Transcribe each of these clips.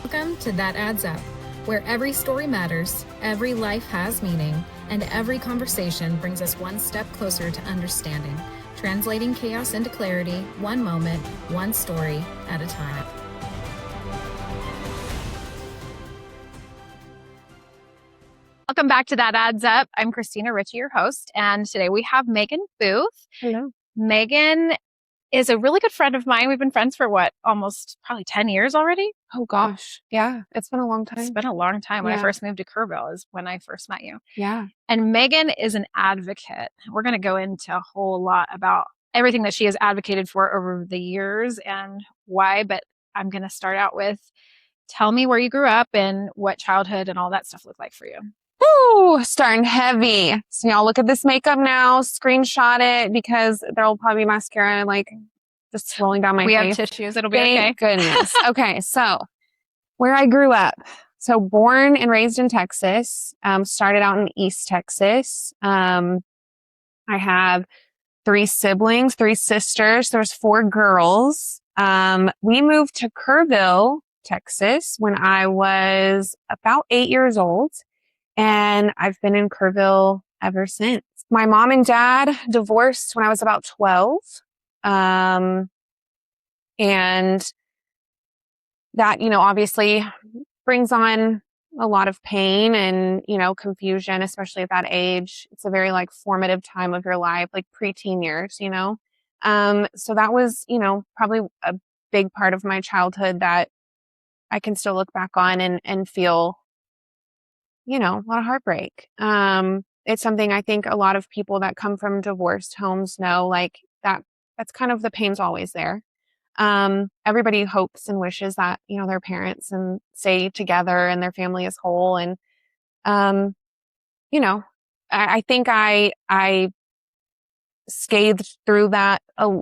Welcome to That Adds Up, where every story matters, every life has meaning, and every conversation brings us one step closer to understanding, translating chaos into clarity, one moment, one story at a time. Welcome back to That Adds Up. I'm Kristina Richie, your host, and today we have Meg Booth. Hello. Megan is a really good friend of mine. We've been friends for almost probably 10 years already? Oh gosh. Yeah. It's been a long time. It's been a long time. When I Yeah. first moved to Kerrville is when I first met you. Yeah. And Megan is an advocate. We're going to go into a whole lot about everything that she has advocated for over the years and why, but I'm going to start out with, tell me where you grew up and what childhood and all that stuff looked like for you. Woo! Starting heavy. So y'all look at this makeup now, screenshot it because there'll probably be mascara like just rolling down my We face. have tissues. It'll be okay. Thank goodness. Okay. So where I grew up. So born and raised in Texas, started out in East Texas. I have 3 siblings, 3 sisters. There's 4 girls. We moved to Kerrville, Texas when I was about 8 years old. And I've been in Kerrville ever since. My mom and dad divorced when I was about 12. And that, obviously brings on a lot of pain and, confusion, especially at that age. It's a very formative time of your life, like preteen years, So that was, probably a big part of my childhood that I can still look back on and feel, a lot of heartbreak. It's something I think a lot of people that come from divorced homes know, that's kind of the pain's always there. Everybody hopes and wishes that, their parents and stay together and their family is whole. And, I think I scathed through that a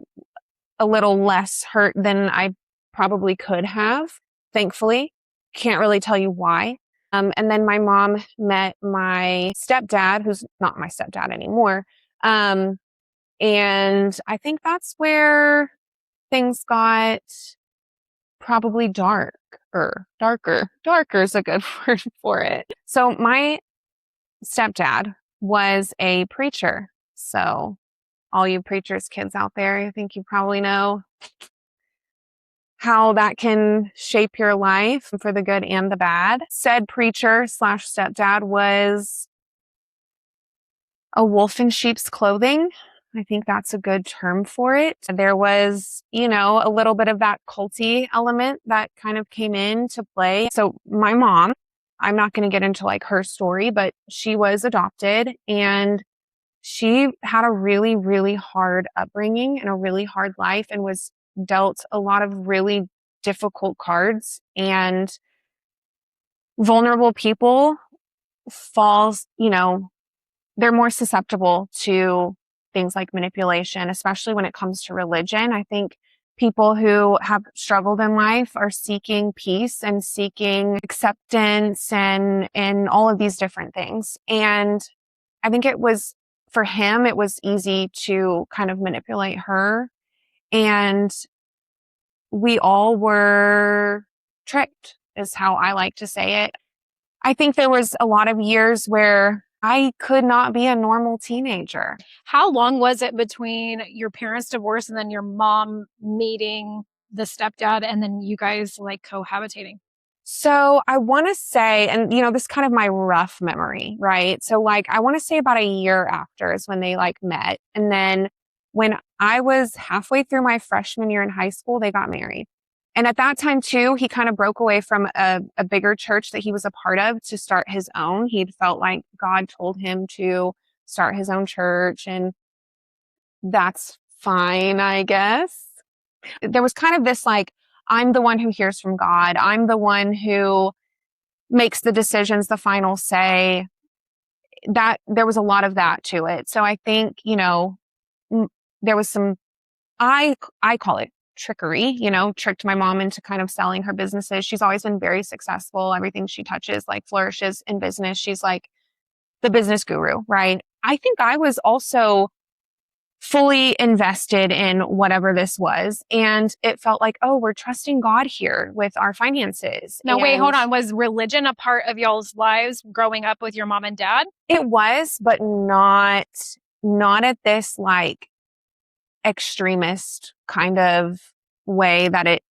little less hurt than I probably could have, thankfully. Can't really tell you why. And then my mom met my stepdad, who's not my stepdad anymore. And I think that's where things got probably darker. Darker is a good word for it. So my stepdad was a preacher. So all you preachers kids out there, I think you probably know how that can shape your life for the good and the bad. Said preacher / stepdad was a wolf in sheep's clothing. I think that's a good term for it. There was, a little bit of that culty element that kind of came into play. So my mom, I'm not going to get into her story, but she was adopted and she had a really, really hard upbringing and a really hard life and was dealt a lot of really difficult cards, and vulnerable people they're more susceptible to things like manipulation, especially when it comes to religion. I think people who have struggled in life are seeking peace and seeking acceptance and all of these different things. And I think for him, it was easy to kind of manipulate her. And we all were tricked, is how I like to say it. I think there was a lot of years where I could not be a normal teenager. How long was it between your parents' divorce and then your mom meeting the stepdad and then you guys cohabitating? So I want to say, and this is kind of my rough memory, right? So I want to say about a year after is when they met. And then when I was halfway through my freshman year in high school, they got married. And at that time too, he kind of broke away from a bigger church that he was a part of to start his own. He'd felt like God told him to start his own church, and that's fine, I guess. There was kind of this I'm the one who hears from God. I'm the one who makes the decisions, the final say. That there was a lot of that to it. So I think, there was some, I call it trickery, tricked my mom into kind of selling her businesses. She's always been very successful. Everything she touches flourishes in business. She's the business guru, right? I think I was also fully invested in whatever this was. And it felt like, oh, we're trusting God here with our finances. Now, wait, hold on. Was religion a part of y'all's lives growing up with your mom and dad? It was, but not at this like extremist kind of way that it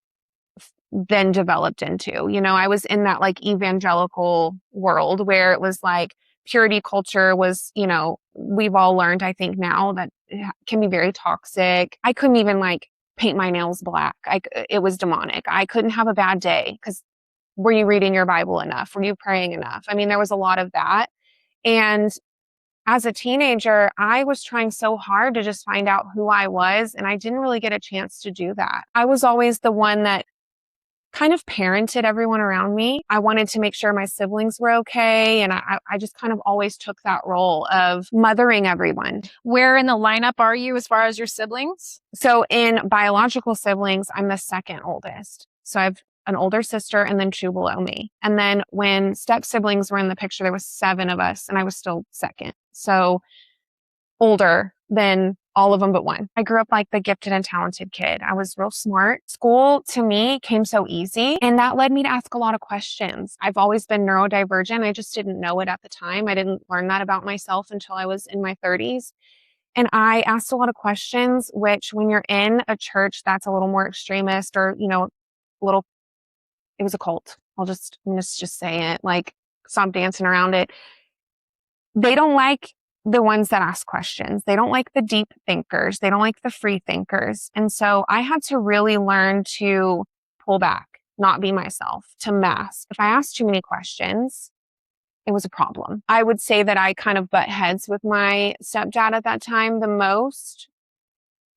then developed into. You know, I was in that like evangelical world where it was like purity culture was, you know, we've all learned, I think now, that it can be very toxic. I couldn't even like paint my nails black. It was demonic. I couldn't have a bad day because were you reading your Bible enough? Were you praying enough? I mean, there was a lot of that. And as a teenager, I was trying so hard to just find out who I was, and I didn't really get a chance to do that. I was always the one that kind of parented everyone around me. I wanted to make sure my siblings were okay. And I just kind of always took that role of mothering everyone. Where in the lineup are you as far as your siblings? So in biological siblings, I'm the second oldest. So I have an older sister and then 2 below me. And then when step siblings were in the picture, there was 7 of us and I was still second. So older than all of them but 1. I grew up like the gifted and talented kid. I was real smart. School to me came so easy, and that led me to ask a lot of questions. I've always been neurodivergent. I just didn't know it at the time. I didn't learn that about myself until I was in my 30s. And I asked a lot of questions, which when you're in a church that's a little more extremist or, you know, it was a cult. I'm just say it, like, stop dancing around it. They don't like the ones that ask questions. They don't like the deep thinkers. They don't like the free thinkers. And so I had to really learn to pull back, not be myself, to mask. If I asked too many questions, it was a problem. I would say that I kind of butt heads with my stepdad at that time the most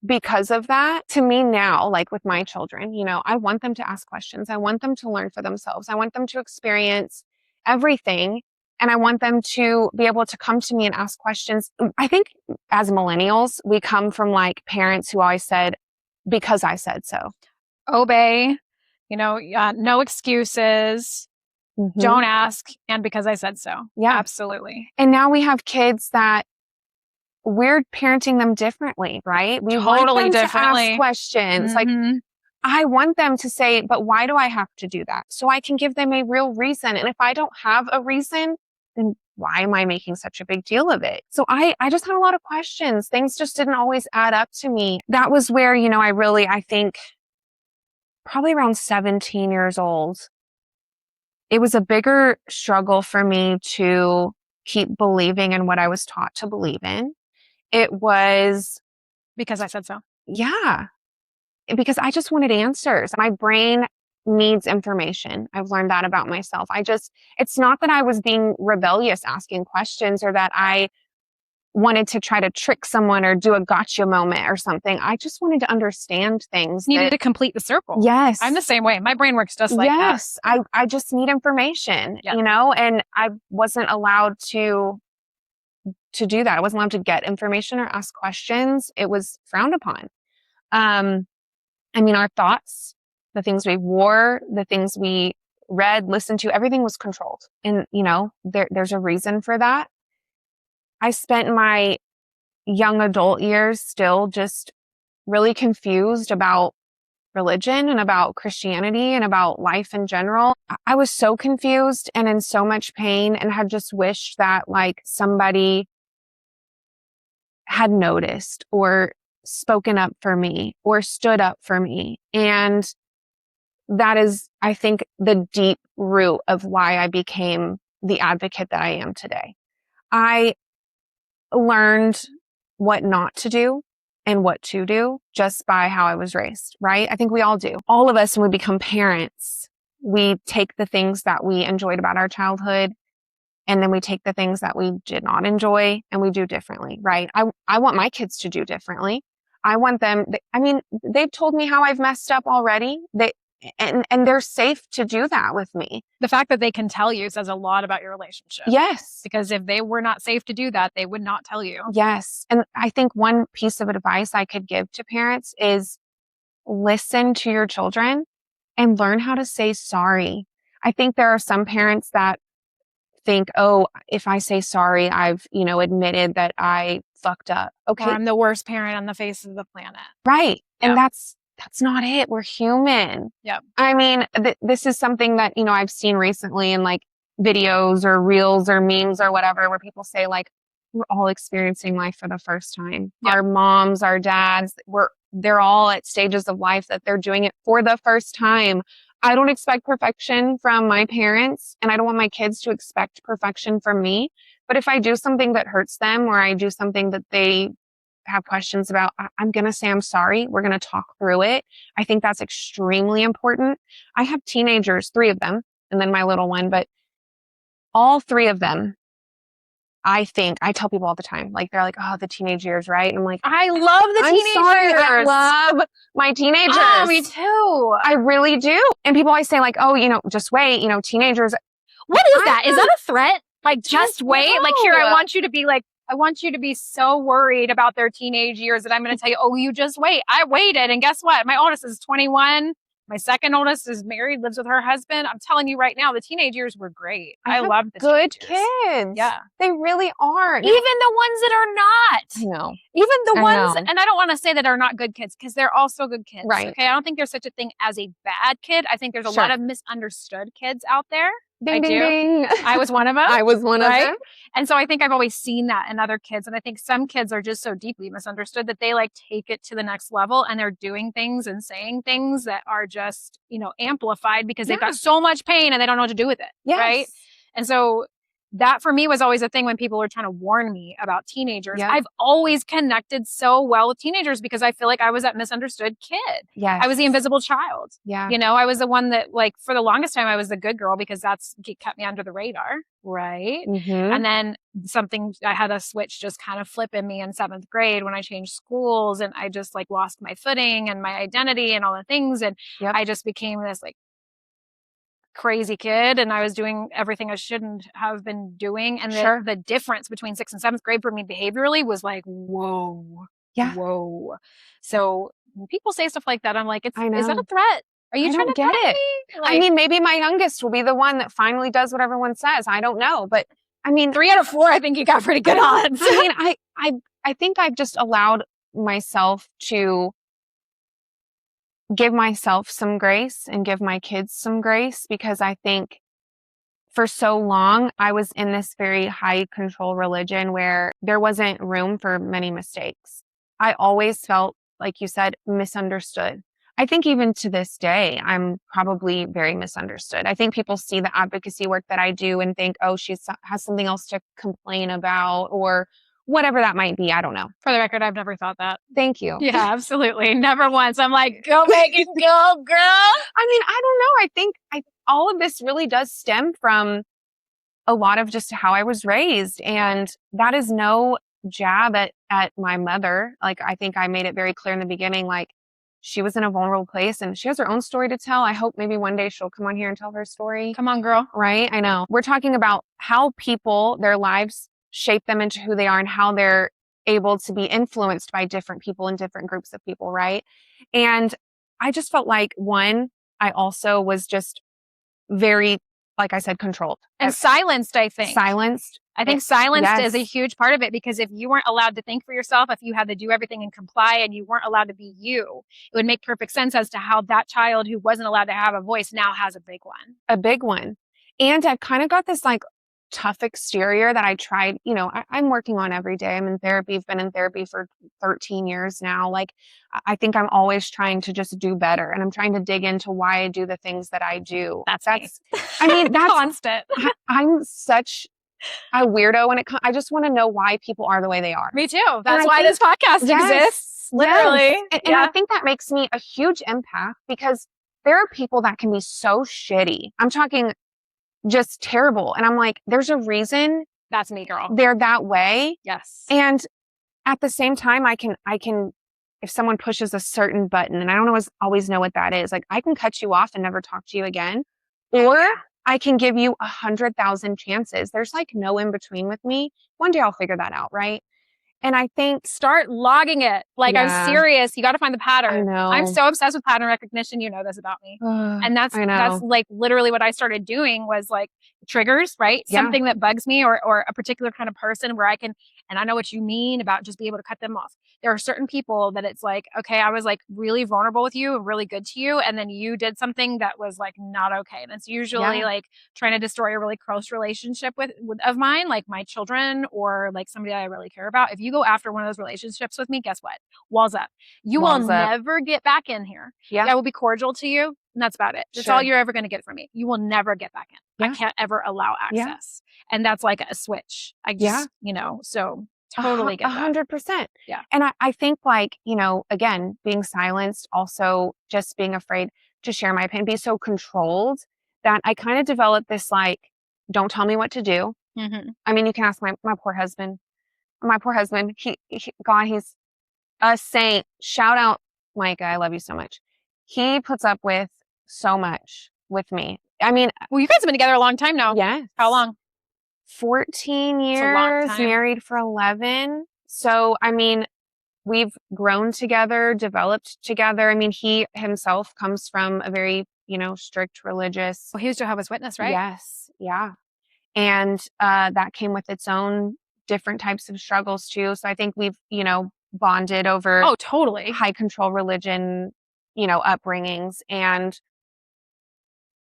because of that. To me now, like with my children, you know, I want them to ask questions. I want them to learn for themselves. I want them to experience everything. And I want them to be able to come to me and ask questions. I think as millennials, we come from like parents who always said, because I said so. Obey, you know, no excuses, don't ask, and because I said so. Yeah. Absolutely. And now we have kids that we're parenting them differently, right? We Totally want them differently. to ask questions. Like, I want them to say, but why do I have to do that? So I can give them a real reason. And if I don't have a reason, then why am I making such a big deal of it? So I just had a lot of questions. Things just didn't always add up to me. That was where, you know, I think probably around 17 years old, it was a bigger struggle for me to keep believing in what I was taught to believe in. It was because I said so. Yeah. Because I just wanted answers. My brain needs information. I've learned that about myself. It's not that I was being rebellious asking questions or that I wanted to try to trick someone or do a gotcha moment or something. I just wanted to understand things. Needed to complete the circle. Yes. I'm the same way. My brain works just like that. Yes. I just need information, you know, and I wasn't allowed to do that. I wasn't allowed to get information or ask questions. It was frowned upon. I mean, our thoughts, the things we wore, the things we read, listened to, everything was controlled. And, you know, there's a reason for that. I spent my young adult years still just really confused about religion and about Christianity and about life in general. I was so confused and in so much pain and had just wished that like somebody had noticed or spoken up for me or stood up for me. And that is, I think, the deep root of why I became the advocate that I am today. I learned what not to do and what to do just by how I was raised, right? I think we all do. All of us, when we become parents, we take the things that we enjoyed about our childhood and then we take the things that we did not enjoy and we do differently, right? I want my kids to do differently. I want them, they've told me how I've messed up already. And they're safe to do that with me. The fact that they can tell you says a lot about your relationship. Yes. Because if they were not safe to do that, they would not tell you. Yes. And I think one piece of advice I could give to parents is listen to your children and learn how to say sorry. I think there are some parents that think, oh, if I say sorry, I've, admitted that I fucked up. Or Okay. I'm the worst parent on the face of the planet. Right. Yeah. And that's not it. We're human. Yep. I mean, this is something that, I've seen recently in like videos or reels or memes or whatever, where people say like, we're all experiencing life for the first time. Yep. Our moms, our dads, they're all at stages of life that they're doing it for the first time. I don't expect perfection from my parents, and I don't want my kids to expect perfection from me. But if I do something that hurts them, or I do something that they have questions about, I'm going to say, I'm sorry. We're going to talk through it. I think that's extremely important. I have teenagers, 3 of them, and then my little one, but all 3 of them, I tell people all the time, like, they're like, oh, the teenage years, right? And I'm like, I love the teenagers. Sorry, I love my teenagers. Oh, me too. I really do. And people always say like, oh, just wait, teenagers. What is that? Is that a threat? Like, just wait? know. Like, here, I want you to be so worried about their teenage years that I'm going to tell you, oh, you just wait. I waited. And guess what? My oldest is 21. My second oldest is married, lives with her husband. I'm telling you right now, the teenage years were great. I love the good teenagers. kids. Yeah. They really are. Even the ones that are not. I know. Even the I ones, know. and I don't want to say that are not good kids, because they're also good kids. Right. Okay. I don't think there's such a thing as a bad kid. I think there's a Sure. lot of misunderstood kids out there. Ding, I ding, do. ding. I was one of them. I was one of them. And so I think I've always seen that in other kids. And I think some kids are just so deeply misunderstood that they like take it to the next level, and they're doing things and saying things that are just, amplified because they've got so much pain and they don't know what to do with it. Yes. Right. And so that for me was always a thing when people were trying to warn me about teenagers. Yep. I've always connected so well with teenagers because I feel like I was that misunderstood kid. Yes. I was the invisible child. Yeah. I was the one that, like, for the longest time, I was the good girl because kept me under the radar. Right. Mm-hmm. And then I had a switch just kind of flip in me in 7th grade when I changed schools, and I just like lost my footing and my identity and all the things. And Yep. I just became this like crazy kid, and I was doing everything I shouldn't have been doing. And Sure. the difference between 6th and 7th grade for me behaviorally was like, whoa. Yeah. Whoa. So when people say stuff like that, I'm like, I know. is that a threat? Are you I trying don't to get threaten it. me? I mean, maybe my youngest will be the one that finally does what everyone says. I don't know. But I mean, 3 out of 4, I think you got pretty good odds. I mean, I think I've just allowed myself to give myself some grace and give my kids some grace, because I think for so long I was in this very high control religion where there wasn't room for many mistakes. I always felt, like you said, misunderstood. I think even to this day, I'm probably very misunderstood. I think people see the advocacy work that I do and think, oh, she has something else to complain about, or whatever that might be. I don't know. For the record, I've never thought that. Thank you. Yeah, absolutely. Never once. I'm like, go make it go, girl. I mean, I don't know. I think all of this really does stem from a lot of just how I was raised. And that is no jab at my mother. Like, I think I made it very clear in the beginning, like, she was in a vulnerable place and she has her own story to tell. I hope maybe one day she'll come on here and tell her story. Come on, girl. Right? I know. We're talking about how people, their lives shape them into who they are and how they're able to be influenced by different people and different groups of people, right? And I just felt like, one, I also was just very, like I said, controlled. And silenced, I think. Silenced. I think silenced Yes. is a huge part of it, because if you weren't allowed to think for yourself, if you had to do everything and comply and you weren't allowed to be you, it would make perfect sense as to how that child who wasn't allowed to have a voice now has a big one. A big one. And I've kind of got this like tough exterior that I tried, I'm working on every day. I'm in therapy. I've been in therapy for 13 years now. Like, I think I'm always trying to just do better. And I'm trying to dig into why I do the things that I do. That's I mean, that's constant. I'm such a weirdo when I just want to know why people are the way they are. Me too. That's why this podcast exists. Literally. Yes. And I think that makes me a huge empath, because there are people that can be so shitty. I'm talking just terrible. And I'm like, there's a reason That's me, girl. they're that way. Yes. And at the same time, I can, if someone pushes a certain button, and I don't always know what that is, like, I can cut you off and never talk to you again, or I can give you 100,000 chances. There's like no in between with me. One day I'll figure that out. Right. And I think start logging it. Like, I'm serious. You got to find the pattern. I know. I'm so obsessed with pattern recognition. You know this about me. And that's like literally what I started doing was like triggers, right? Yeah. Something that bugs me, or a particular kind of person where I can And I know what you mean about just being able to cut them off. There are certain people that it's like, okay, I was like really vulnerable with you and really good to you. And then you did something that was like not okay. And it's usually like trying to destroy a really close relationship of mine, like my children or like somebody I really care about. If you go after one of those relationships with me, guess what? Walls up. You will never get back in here. Yeah. I will be cordial to you. And that's about it. That's all you're ever going to get from me. You will never get back in. I can't ever allow access. And that's like a switch. I just, so totally get that. 100%. Yeah. And I think like, again, being silenced, also just being afraid to share my opinion, be so controlled that I kind of developed this like, don't tell me what to do. Mm-hmm. I mean, you can ask my poor husband. My poor husband, God, he's a saint. Shout out, Micah. I love you so much. He puts up with so much with me. I mean, well, you guys have been together a long time now. Yes. How long? 14 years, married for 11. So, I mean, we've grown together, developed together. I mean, he himself comes from a very, strict religious. Well, he was Jehovah's Witness, right? Yes. Yeah. And that came with its own different types of struggles too. So I think we've, bonded over totally high control religion, upbringings. And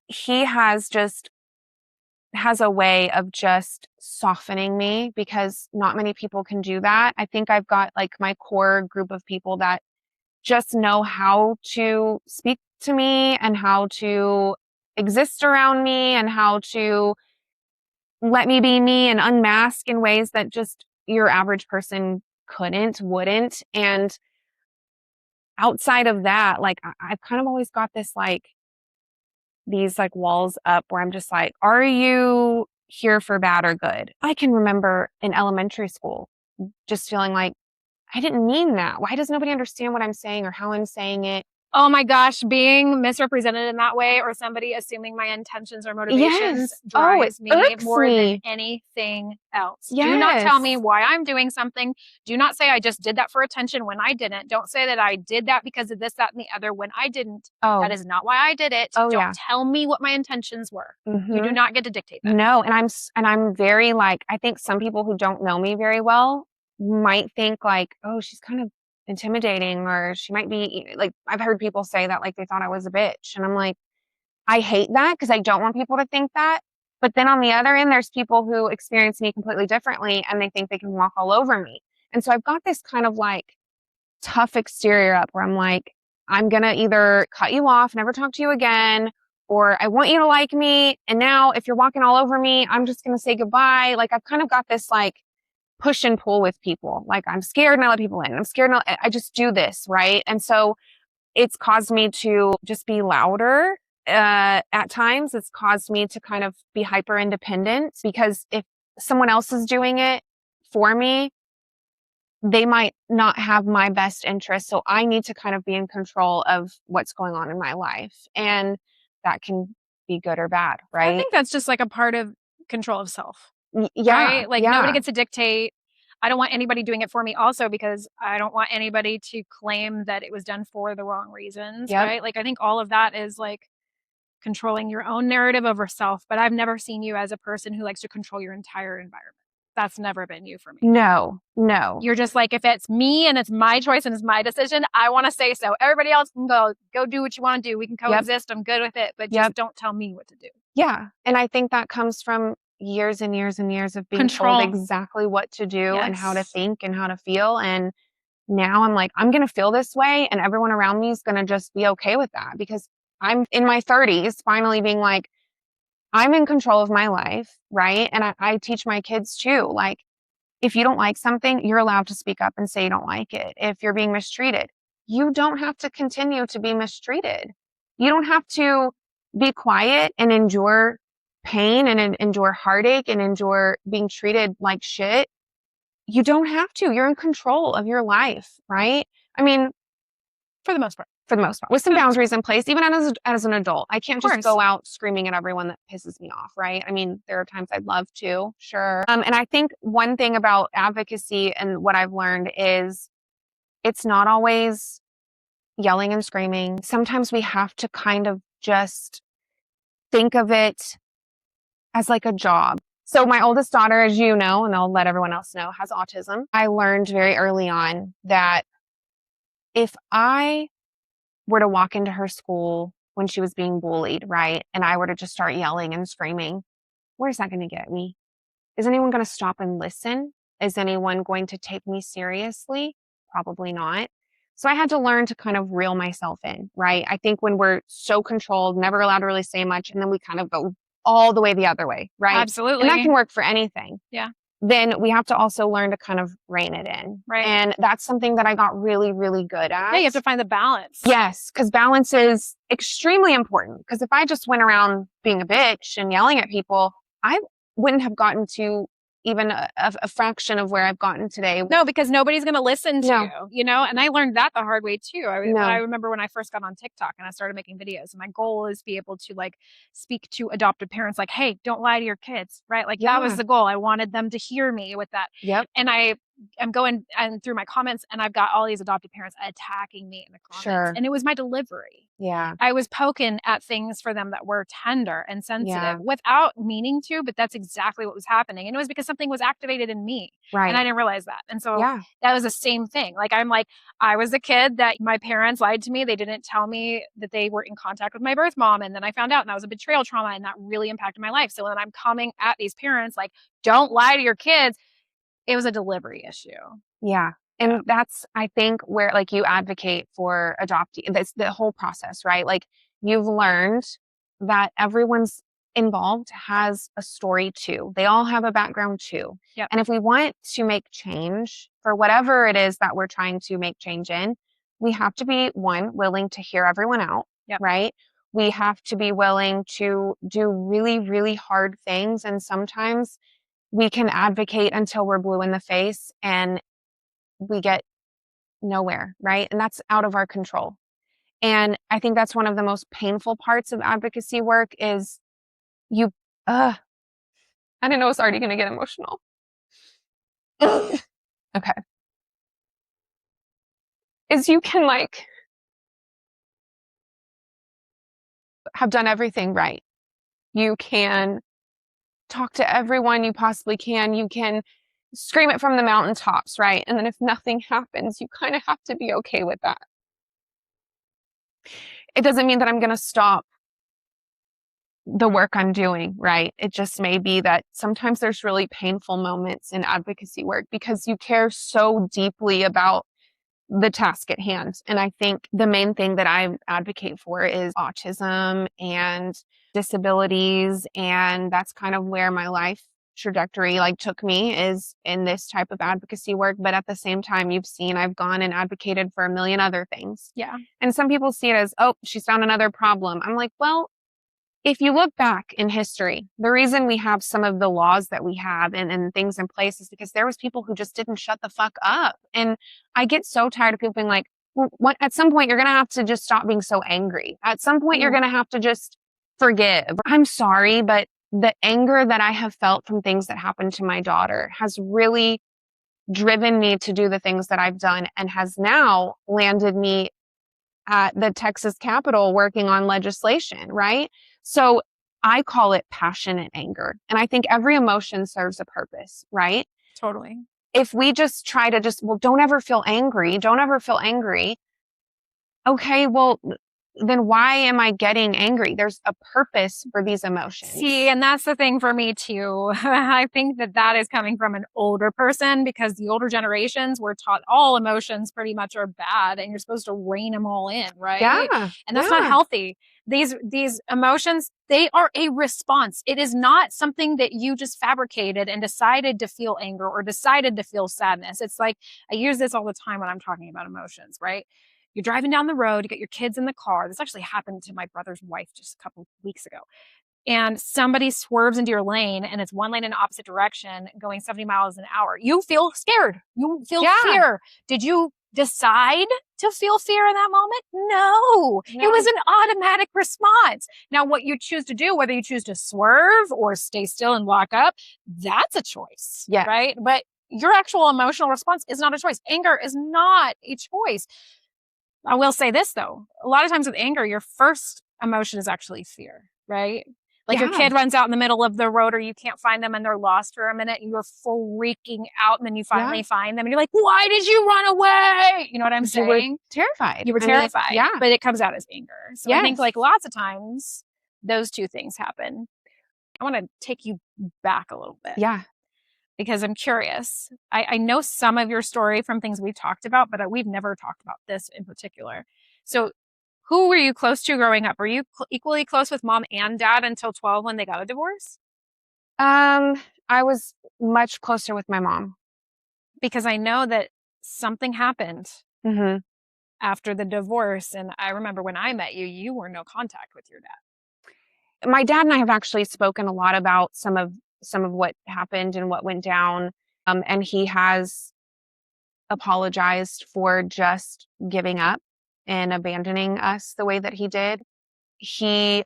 he has a way of just softening me because not many people can do that. I think I've got like my core group of people that just know how to speak to me and how to exist around me and how to let me be me and unmask in ways that just your average person wouldn't. And outside of that, like I've kind of always got these like walls up where I'm just like, are you here for bad or good? I can remember in elementary school just feeling like, I didn't mean that. Why does nobody understand what I'm saying or how I'm saying it? Oh my gosh, being misrepresented in that way or somebody assuming my intentions or motivations drives me more than anything else. Yes. Do not tell me why I'm doing something. Do not say I just did that for attention when I didn't. Don't say that I did that because of this, that, and the other when I didn't. That is not why I did it. Don't tell me what my intentions were. Mm-hmm. You do not get to dictate that. No, and I'm very like, I think some people who don't know me very well might think like, oh, she's kind of intimidating, or she might be like, I've heard people say that like they thought I was a bitch. And I'm like, I hate that because I don't want people to think that. But then on the other end, there's people who experience me completely differently and they think they can walk all over me. And so I've got this kind of like tough exterior up where I'm like, I'm going to either cut you off, never talk to you again, or I want you to like me. And now if you're walking all over me, I'm just going to say goodbye. Like I've kind of got this like push and pull with people. Like I'm scared and I let people in. I'm scared and I just do this. Right. And so it's caused me to just be louder. At times it's caused me to kind of be hyper independent because if someone else is doing it for me, they might not have my best interest. So I need to kind of be in control of what's going on in my life. And that can be good or bad. Right. I think that's just like a part of control of self. Yeah. Right? Like nobody gets to dictate. I don't want anybody doing it for me also because I don't want anybody to claim that it was done for the wrong reasons. Right? Like I think all of that is like controlling your own narrative over self. But I've never seen you as a person who likes to control your entire environment. That's never been you for me. No. You're just like, if it's me and it's my choice and it's my decision, I want to say so. Everybody else can go do what you want to do. We can coexist. I'm good with it. But just don't tell me what to do. Yeah. And I think that comes from years and years and years of being told exactly what to do and how to think and how to feel. And now I'm like, I'm going to feel this way. And everyone around me is going to just be okay with that because I'm in my 30s finally being like, I'm in control of my life. Right. And I teach my kids too. Like, if you don't like something, you're allowed to speak up and say you don't like it. If you're being mistreated, you don't have to continue to be mistreated. You don't have to be quiet and endure pain and endure heartache and endure being treated like shit. You don't have to. You're in control of your life, right? I mean, for the most part. With some boundaries in place, even as an adult. I can't just go out screaming at everyone that pisses me off, right? I mean, there are times I'd love to, sure. And I think one thing about advocacy and what I've learned is it's not always yelling and screaming. Sometimes we have to kind of just think of it as like a job. So my oldest daughter, as you know, and I'll let everyone else know, has autism. I learned very early on that if I were to walk into her school when she was being bullied, right, and I were to just start yelling and screaming, where's that going to get me? Is anyone going to stop and listen? Is anyone going to take me seriously? Probably not. So I had to learn to kind of reel myself in, right? I think when we're so controlled, never allowed to really say much, and then we kind of go all the way the other way, right? Absolutely. And that can work for anything. Yeah. Then we have to also learn to kind of rein it in. Right. And that's something that I got really, really good at. Yeah, you have to find the balance. Yes, because balance is extremely important. Because if I just went around being a bitch and yelling at people, I wouldn't have gotten to even a fraction of where I've gotten today. No, because nobody's going to listen to No. you, you know? And I learned that the hard way too. No. I remember when I first got on TikTok and I started making videos, and my goal is to be able to like speak to adopted parents, like, hey, don't lie to your kids, right? Like that was the goal. I wanted them to hear me with that. Yep. And I'm going and through my comments, and I've got all these adopted parents attacking me in the comments. Sure. And it was my delivery. Yeah. I was poking at things for them that were tender and sensitive without meaning to, but that's exactly what was happening. And it was because something was activated in me. Right. And I didn't realize that. And so that was the same thing. Like, I was a kid that my parents lied to me. They didn't tell me that they were in contact with my birth mom. And then I found out, and that was a betrayal trauma, and that really impacted my life. So when I'm coming at these parents, like, don't lie to your kids, it was a delivery issue. Yeah. And that's, I think, where like you advocate for adoptee, that's the whole process, right? Like you've learned that everyone's involved has a story too. They all have a background too. Yep. And if we want to make change for whatever it is that we're trying to make change in, we have to be willing to hear everyone out, right? We have to be willing to do really, really hard things. And sometimes we can advocate until we're blue in the face and we get nowhere, right? And that's out of our control. And I think that's one of the most painful parts of advocacy work is I didn't know I was already going to get emotional. Okay. Is you can like have done everything right. You can talk to everyone you possibly can. You can scream it from the mountaintops, right? And then if nothing happens, you kind of have to be okay with that. It doesn't mean that I'm going to stop the work I'm doing, right? It just may be that sometimes there's really painful moments in advocacy work because you care so deeply about the task at hand. And I think the main thing that I advocate for is autism and disabilities. And that's kind of where my life trajectory like took me, is in this type of advocacy work. But at the same time, you've seen I've gone and advocated for a million other things. Yeah. And some people see it as, oh, she's found another problem. I'm like, well, if you look back in history, the reason we have some of the laws that we have and things in place is because there was people who just didn't shut the fuck up. And I get so tired of people being like, well, at some point, you're going to have to just stop being so angry. At some point, you're going to have to just forgive. I'm sorry, but the anger that I have felt from things that happened to my daughter has really driven me to do the things that I've done and has now landed me at the Texas Capitol working on legislation, right? So I call it passionate anger. And I think every emotion serves a purpose, right? Totally. If we just try to don't ever feel angry. Don't ever feel angry. Okay, well, then why am I getting angry? There's a purpose for these emotions. See, and that's the thing for me too. I think that is coming from an older person, because the older generations were taught all emotions pretty much are bad and you're supposed to rein them all in, right? Yeah. And that's not healthy. These emotions, they are a response. It is not something that you just fabricated and decided to feel anger or decided to feel sadness. It's like, I use this all the time when I'm talking about emotions, right? You're driving down the road, you get your kids in the car. This actually happened to my brother's wife just a couple of weeks ago. And somebody swerves into your lane and it's one lane in the opposite direction going 70 miles an hour. You feel scared. You feel fear. Did you decide to feel fear in that moment? No. It was an automatic response. Now, what you choose to do, whether you choose to swerve or stay still and lock up, that's a choice, right? But your actual emotional response is not a choice. Anger is not a choice. I will say this though, a lot of times with anger, your first emotion is actually fear, right? Like your kid runs out in the middle of the road or you can't find them and they're lost for a minute and you're freaking out and then you finally find them and you're like, why did you run away? You know what I'm saying? You were terrified. You were terrified. Yeah. But it comes out as anger. So I think like lots of times those two things happen. I want to take you back a little bit. Yeah. Because I'm curious. I know some of your story from things we've talked about, but we've never talked about this in particular. So who were you close to growing up? Were you equally close with mom and dad until 12 when they got a divorce? I was much closer with my mom. Because I know that something happened after the divorce. And I remember when I met you, you were no contact with your dad. My dad and I have actually spoken a lot about some of what happened and what went down. And he has apologized for just giving up and abandoning us the way that he did. He,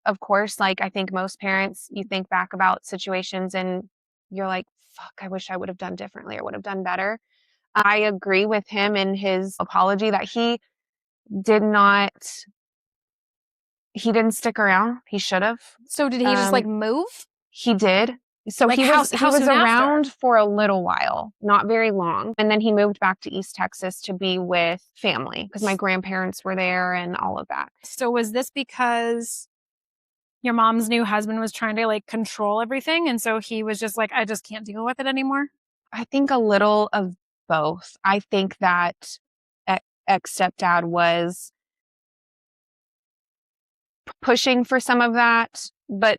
of course, like I think most parents, you think back about situations and you're like, fuck, I wish I would have done differently or would have done better. I agree with him in his apology that he didn't stick around. He should have. So did he just like move? He did. So like he was around after? for a little while, not very long. And then he moved back to East Texas to be with family because my grandparents were there and all of that. So was this because your mom's new husband was trying to like control everything? And so he was just like, I just can't deal with it anymore? I think a little of both. I think that ex-stepdad was pushing for some of that, but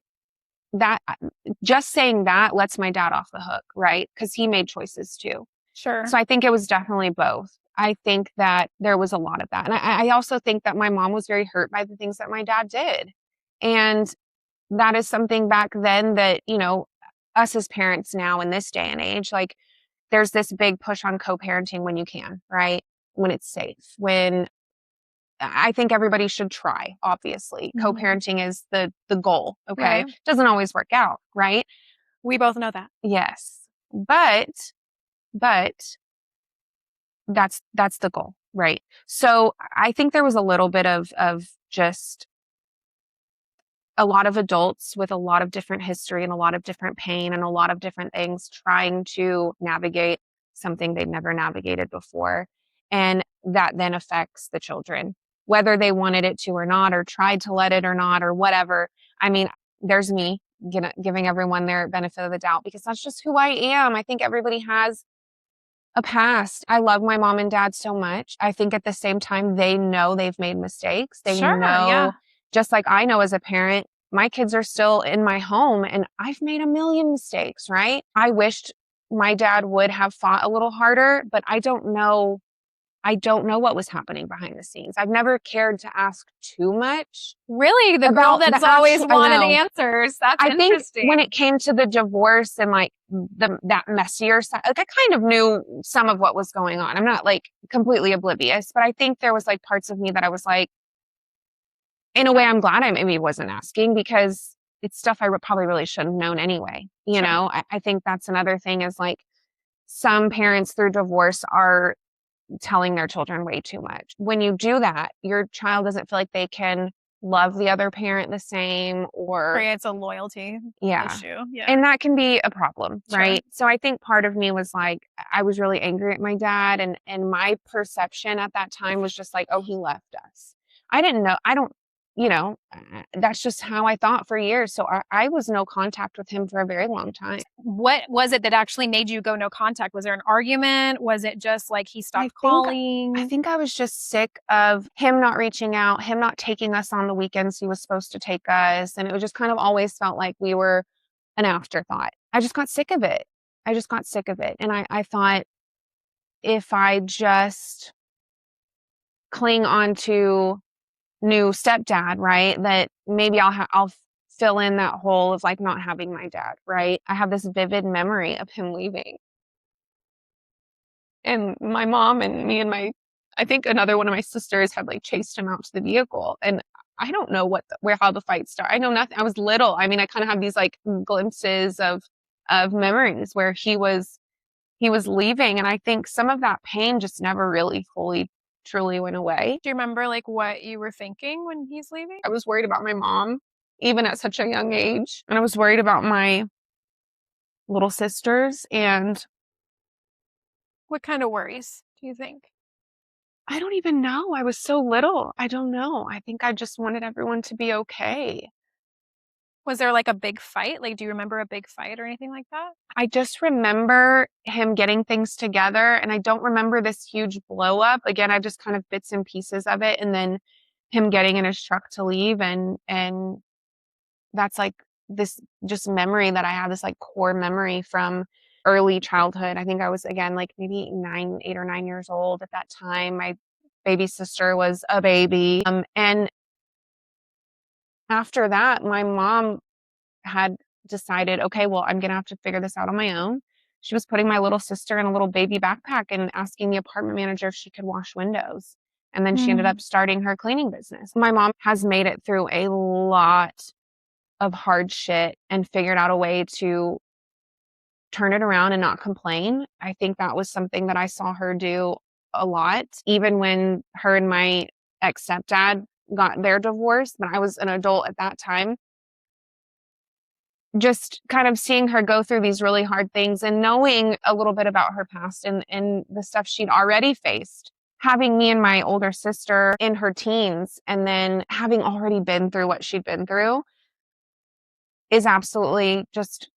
that just saying that lets my dad off the hook, right? Because he made choices too. Sure. So I think it was definitely both. I think that there was a lot of that. And I also think that my mom was very hurt by the things that my dad did. And that is something back then that, you know, us as parents now in this day and age, like there's this big push on co-parenting when you can, right? When it's safe, when I think everybody should try, obviously. Co-parenting is the goal, okay? Right. Doesn't always work out, right? We both know that. Yes. But that's the goal, right? So I think there was a little bit of just a lot of adults with a lot of different history and a lot of different pain and a lot of different things trying to navigate something they've never navigated before. And that then affects the children, whether they wanted it to or not, or tried to let it or not, or whatever. I mean, there's me giving everyone their benefit of the doubt because that's just who I am. I think everybody has a past. I love my mom and dad so much. I think at the same time, they know they've made mistakes. They know, just like I know as a parent, my kids are still in my home and I've made a million mistakes, right? I wished my dad would have fought a little harder, but I don't know what was happening behind the scenes. I've never cared to ask too much. Really? The girl that's always wanted answers. That's interesting. I think when it came to the divorce and like that messier side, like I kind of knew some of what was going on. I'm not like completely oblivious, but I think there was like parts of me that I was like, in a way, I'm glad I maybe wasn't asking because it's stuff I probably really should have known anyway. You know, I think that's another thing is like some parents through divorce are telling their children way too much. When you do that, your child doesn't feel like they can love the other parent the same or creates a loyalty issue. Yeah. And that can be a problem, right? So I think part of me was like, I was really angry at my dad and my perception at that time was just like, oh, he left us. I didn't know. That's just how I thought for years. So I was no contact with him for a very long time. What was it that actually made you go no contact? Was there an argument? Was it just like he stopped calling? I think I was just sick of him not reaching out, him not taking us on the weekends he was supposed to take us. And it was just kind of always felt like we were an afterthought. I just got sick of it. And I thought if I just cling on to new stepdad, right? That maybe I'll fill in that hole of like not having my dad, right? I have this vivid memory of him leaving. And my mom and me and I think another one of my sisters had like chased him out to the vehicle. And I don't know how the fight started. I know nothing. I was little. I mean, I kind of have these like glimpses of memories where he was leaving. And I think some of that pain just never really fully truly went away. Do you remember like what you were thinking when he's leaving? I was worried about my mom. even at such a young age. And I was worried about my little sisters, and What kind of worries do you think? I don't even know. I was so little. I don't know. I think I just wanted everyone to be okay. Was there like a big fight? Like, do you remember a big fight or anything like that? I just remember him getting things together, and I don't remember this huge blow up. Again, I just kind of bits and pieces of it, and then him getting in his truck to leave, and that's like this just memory that I have, this like core memory from early childhood. I think I was, again, like maybe 8 or 9 years old at that time. My baby sister was a baby. And after that, my mom had decided, okay, well, I'm going to have to figure this out on my own. She was putting my little sister in a little baby backpack and asking the apartment manager if she could wash windows. And then she ended up starting her cleaning business. My mom has made it through a lot of hard shit and figured out a way to turn it around and not complain. I think that was something that I saw her do a lot, even when her and my ex-stepdad got their divorce, when I was an adult at that time. Just kind of seeing her go through these really hard things and knowing a little bit about her past and the stuff she'd already faced. Having me and my older sister in her teens and then having already been through what she'd been through is absolutely just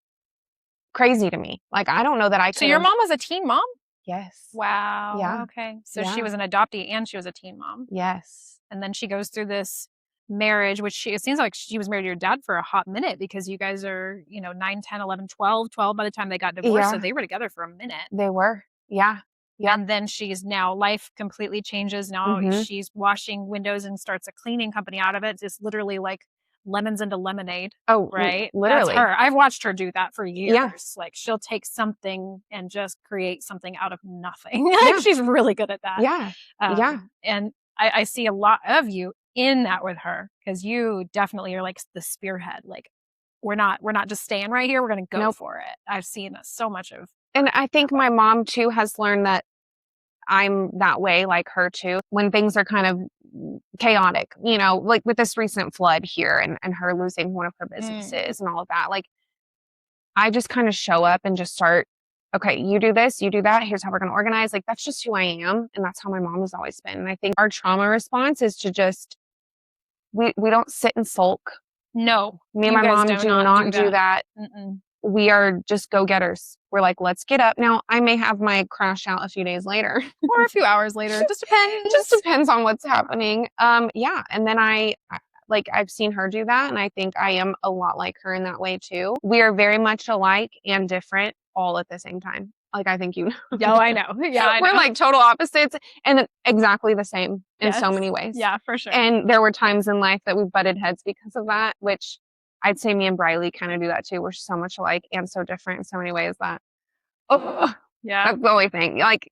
crazy to me. Like, I don't know that I could. So your mom was a teen mom? Yes. Wow. Yeah. Okay. So Yeah. she was an adoptee and she was a teen mom. Yes. And then she goes through this marriage, which it seems like she was married to your dad for a hot minute, because you guys are, 9, 10, 11, 12 by the time they got divorced. Yeah. So they were together for a minute. They were. Yeah. Yeah. And then life completely changes. Now she's washing windows and starts a cleaning company out of it. It's literally like lemons into lemonade. Oh, right? Literally. That's her. I've watched her do that for years. Yeah. Like, she'll take something and just create something out of nothing. Like, she's really good at that. Yeah. Yeah. And I see a lot of you in that with her, because you definitely are like the spearhead. Like, we're not just staying right here. We're going to go for it. I've seen so much of. And I think my mom too has learned that I'm that way, like her too. When things are kind of chaotic, like with this recent flood here and her losing one of her businesses and all of that, like, I just kind of show up and just start, okay, you do this, you do that. Here's how we're going to organize. Like, that's just who I am. And that's how my mom has always been. And I think our trauma response is to just, we don't sit and sulk. No. Me and my mom do not do that. We are just go-getters. We're like, let's get up. Now, I may have my crash out a few days later. Or a few hours later. It just depends. It just depends on what's happening. Yeah. And then I've seen her do that. And I think I am a lot like her in that way too. We are very much alike and different all at the same time. Like, I think you know. Oh, I know. Yeah, I know. We're like total opposites and exactly the same in so many ways. Yeah, for sure. And there were times in life that we butted heads because of that, which I'd say me and Brylee kind of do that too. We're so much alike and so different in so many ways that, yeah, that's the only thing. Like,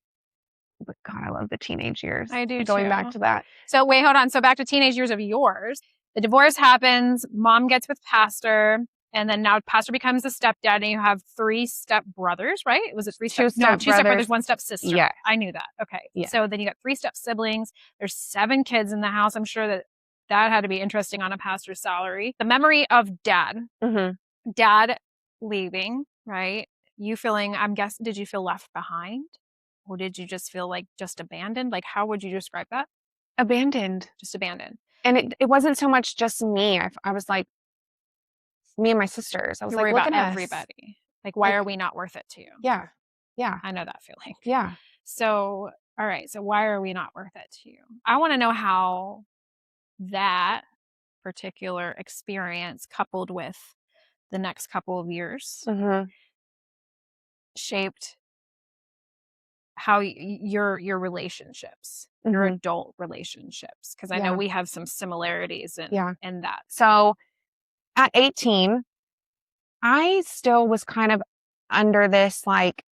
but God, I love the teenage years. I do Going too. back to that. So wait, hold on. So back to teenage years of yours. The divorce happens. Mom gets with pastor. And then now pastor becomes the stepdad, and you have 3 step brothers, right? Was it 3 step? No, 2 step brothers, 1 step sister. Yeah. I knew that. Okay. Yeah. So then you got 3 step siblings. There's 7 kids in the house. I'm sure that had to be interesting on a pastor's salary. The memory of dad. Dad leaving, right? You feeling, I'm guessing, did you feel left behind? Or did you just feel like just abandoned? Like, how would you describe that? Abandoned. Just abandoned. And it wasn't so much just me. I was like, me and my sisters. I was like, look at everybody. Like, why are we not worth it to you? Yeah. Yeah. I know that feeling. Yeah. So, all right. So why are we not worth it to you? I want to know how that particular experience, coupled with the next couple of years, shaped how your relationships, your adult relationships. Because I know we have some similarities in that. So at 18, I still was kind of under this like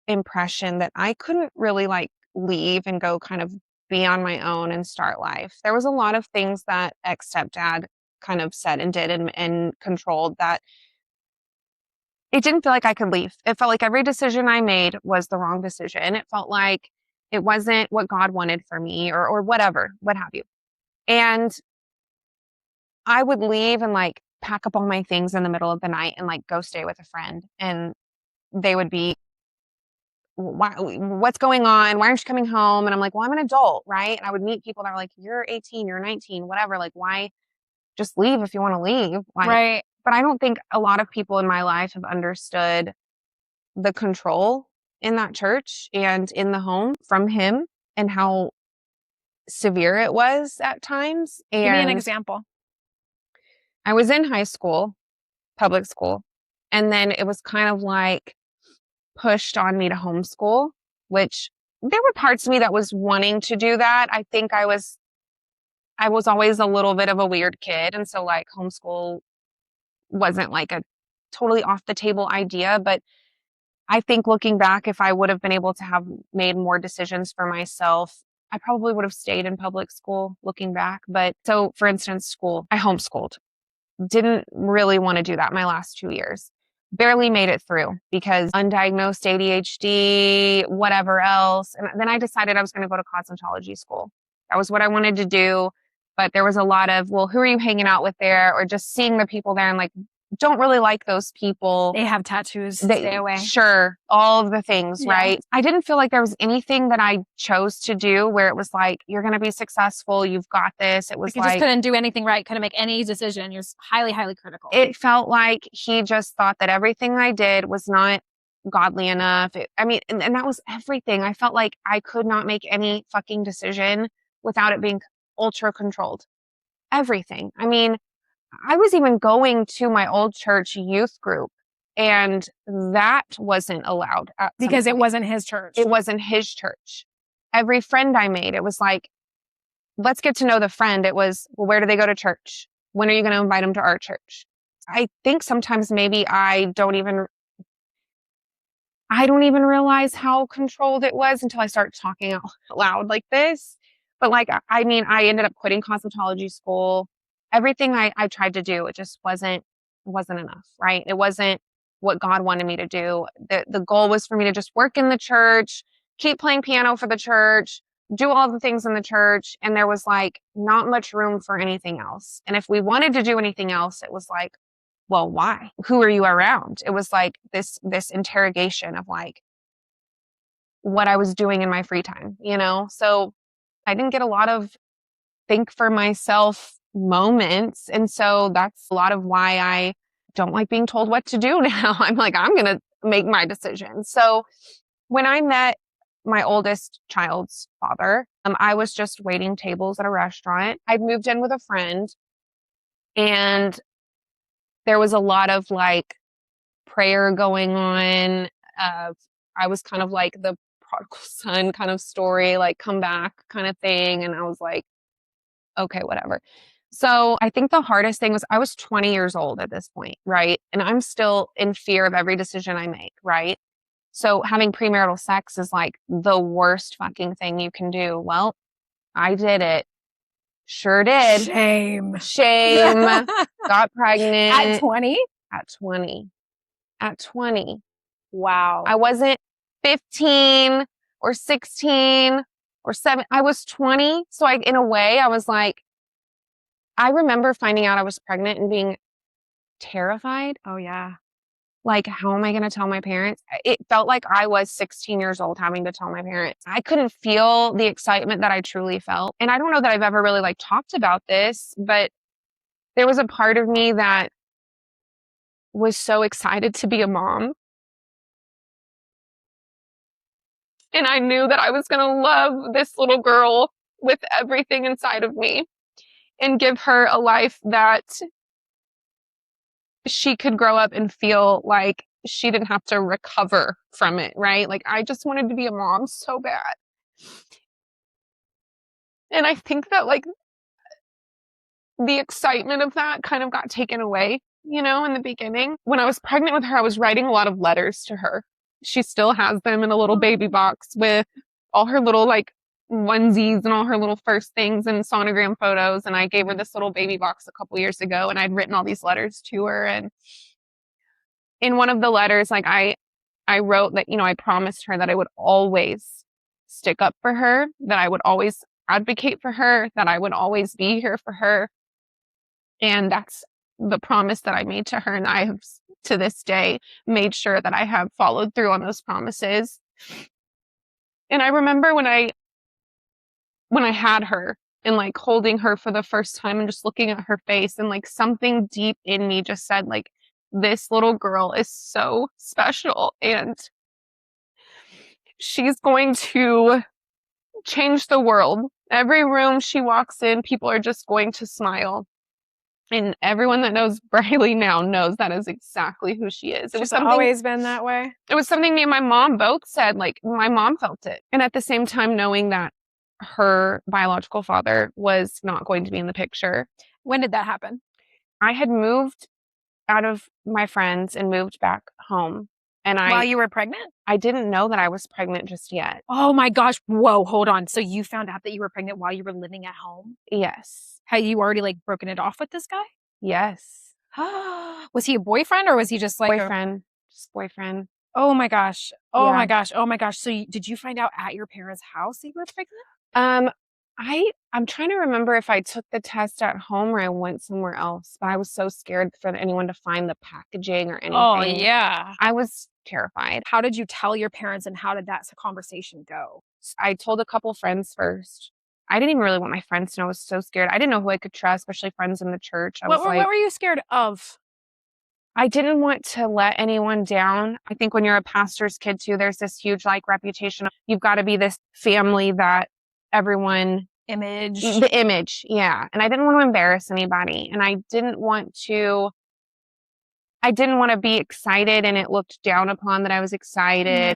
impression that I couldn't really like leave and go kind of be on my own and start life. There was a lot of things that ex-stepdad kind of said and did and controlled that it didn't feel like I could leave. It felt like every decision I made was the wrong decision. It felt like it wasn't what God wanted for me or whatever, what have you. And I would leave and like pack up all my things in the middle of the night and like go stay with a friend. And they would be, what's going on? Why aren't you coming home? And I'm like, well, I'm an adult, right? And I would meet people that are like, you're 18, you're 19, whatever. Like, why just leave if you want to leave? Like, Right. but I don't think a lot of people in my life have understood the control in that church and in the home from him and how severe it was at times. And Give me an example. I was in high school, public school, and then it was kind of like pushed on me to homeschool, which there were parts of me that was wanting to do that. I think I was always a little bit of a weird kid. And so like homeschool wasn't like a totally off the table idea. But I think looking back, if I would have been able to have made more decisions for myself, I probably would have stayed in public school looking back. But so for instance, school, I homeschooled. Didn't really want to do that my last 2 years. Barely made it through because undiagnosed ADHD, whatever else. And then I decided I was going to go to cosmetology school. That was what I wanted to do. But there was a lot of, well, who are you hanging out with there? Or just seeing the people there and like, don't really like those people. They have tattoos. Stay away. Sure. All of the things, Yeah. right? I didn't feel like there was anything that I chose to do where it was like, you're going to be successful. You've got this. It was You just couldn't do anything right. Couldn't make any decision. You're highly, highly critical. It felt like he just thought that everything I did was not godly enough. And that was everything. I felt like I could not make any fucking decision without it being ultra controlled. Everything. I mean, I was even going to my old church youth group and that wasn't allowed. Because it wasn't his church. It wasn't his church. Every friend I made, it was like, let's get to know the friend. It was, well, where do they go to church? When are you going to invite them to our church? I think sometimes maybe I don't even realize how controlled it was until I start talking out loud like this. But like, I mean, I ended up quitting cosmetology school. Everything I tried to do, it just wasn't enough, right? It wasn't what God wanted me to do. The goal was for me to just work in the church, keep playing piano for the church, do all the things in the church. And there was like not much room for anything else. And if we wanted to do anything else, it was like, well, why? Who are you around? It was like this interrogation of like what I was doing in my free time, you know? So I didn't get a lot of think for myself moments. And so that's a lot of why I don't like being told what to do now. I'm like, I'm going to make my decisions. So when I met my oldest child's father, I was just waiting tables at a restaurant. I'd moved in with a friend and there was a lot of like prayer going on. I was kind of like the prodigal son kind of story, like come back kind of thing. And I was like, okay, whatever. So I think the hardest thing was I was 20 years old at this point, right? And I'm still in fear of every decision I make, right? So having premarital sex is like the worst fucking thing you can do. Well, I did it. Sure did. Shame. Got pregnant. At 20? At 20. At 20. Wow. I wasn't 15 or 16 or 7. I was 20. So in a way, I was like, I remember finding out I was pregnant and being terrified. Oh, yeah. Like, how am I going to tell my parents? It felt like I was 16 years old having to tell my parents. I couldn't feel the excitement that I truly felt. And I don't know that I've ever really like talked about this, but there was a part of me that was so excited to be a mom. And I knew that I was going to love this little girl with everything inside of me and give her a life that she could grow up and feel like she didn't have to recover from it, right? Like I just wanted to be a mom so bad. And I think that like the excitement of that kind of got taken away, you know, in the beginning. When I was pregnant with her, I was writing a lot of letters to her. She still has them in a little baby box with all her little like onesies and all her little first things and sonogram photos. And I gave her this little baby box a couple years ago and I'd written all these letters to her. And in one of the letters, like I wrote that, you know, I promised her that I would always stick up for her, that I would always advocate for her, that I would always be here for her. And that's the promise that I made to her, and I have to this day made sure that I have followed through on those promises. And I remember when I had her and like holding her for the first time and just looking at her face, and like something deep in me just said, like, this little girl is so special and she's going to change the world. Every room she walks in, people are just going to smile. And everyone that knows Brylee now knows that is exactly who she is. She's always been that way. It was something me and my mom both said, like my mom felt it. And at the same time, knowing that her biological father was not going to be in the picture. When did that happen? I had moved out of my friends and moved back home. And While you were pregnant? I didn't know that I was pregnant just yet. Oh my gosh. Whoa, hold on. So you found out that you were pregnant while you were living at home? Yes. Had you already like broken it off with this guy? Yes. Was he a boyfriend or was he just like boyfriend? Just boyfriend. Oh my gosh. Oh Yeah. my gosh. Oh my gosh. So did you find out at your parents' house that you were pregnant? I'm trying to remember if I took the test at home or I went somewhere else, but I was so scared for anyone to find the packaging or anything. Oh yeah. I was terrified. How did you tell your parents and how did that conversation go? I told a couple friends first. I didn't even really want my friends to know. I was so scared. I didn't know who I could trust, especially friends in the church. What were you scared of? I didn't want to let anyone down. I think when you're a pastor's kid too, there's this huge like reputation. You've got to be this family that everyone the image. Yeah. And I didn't want to embarrass anybody. And I didn't want to be excited and it looked down upon that I was excited.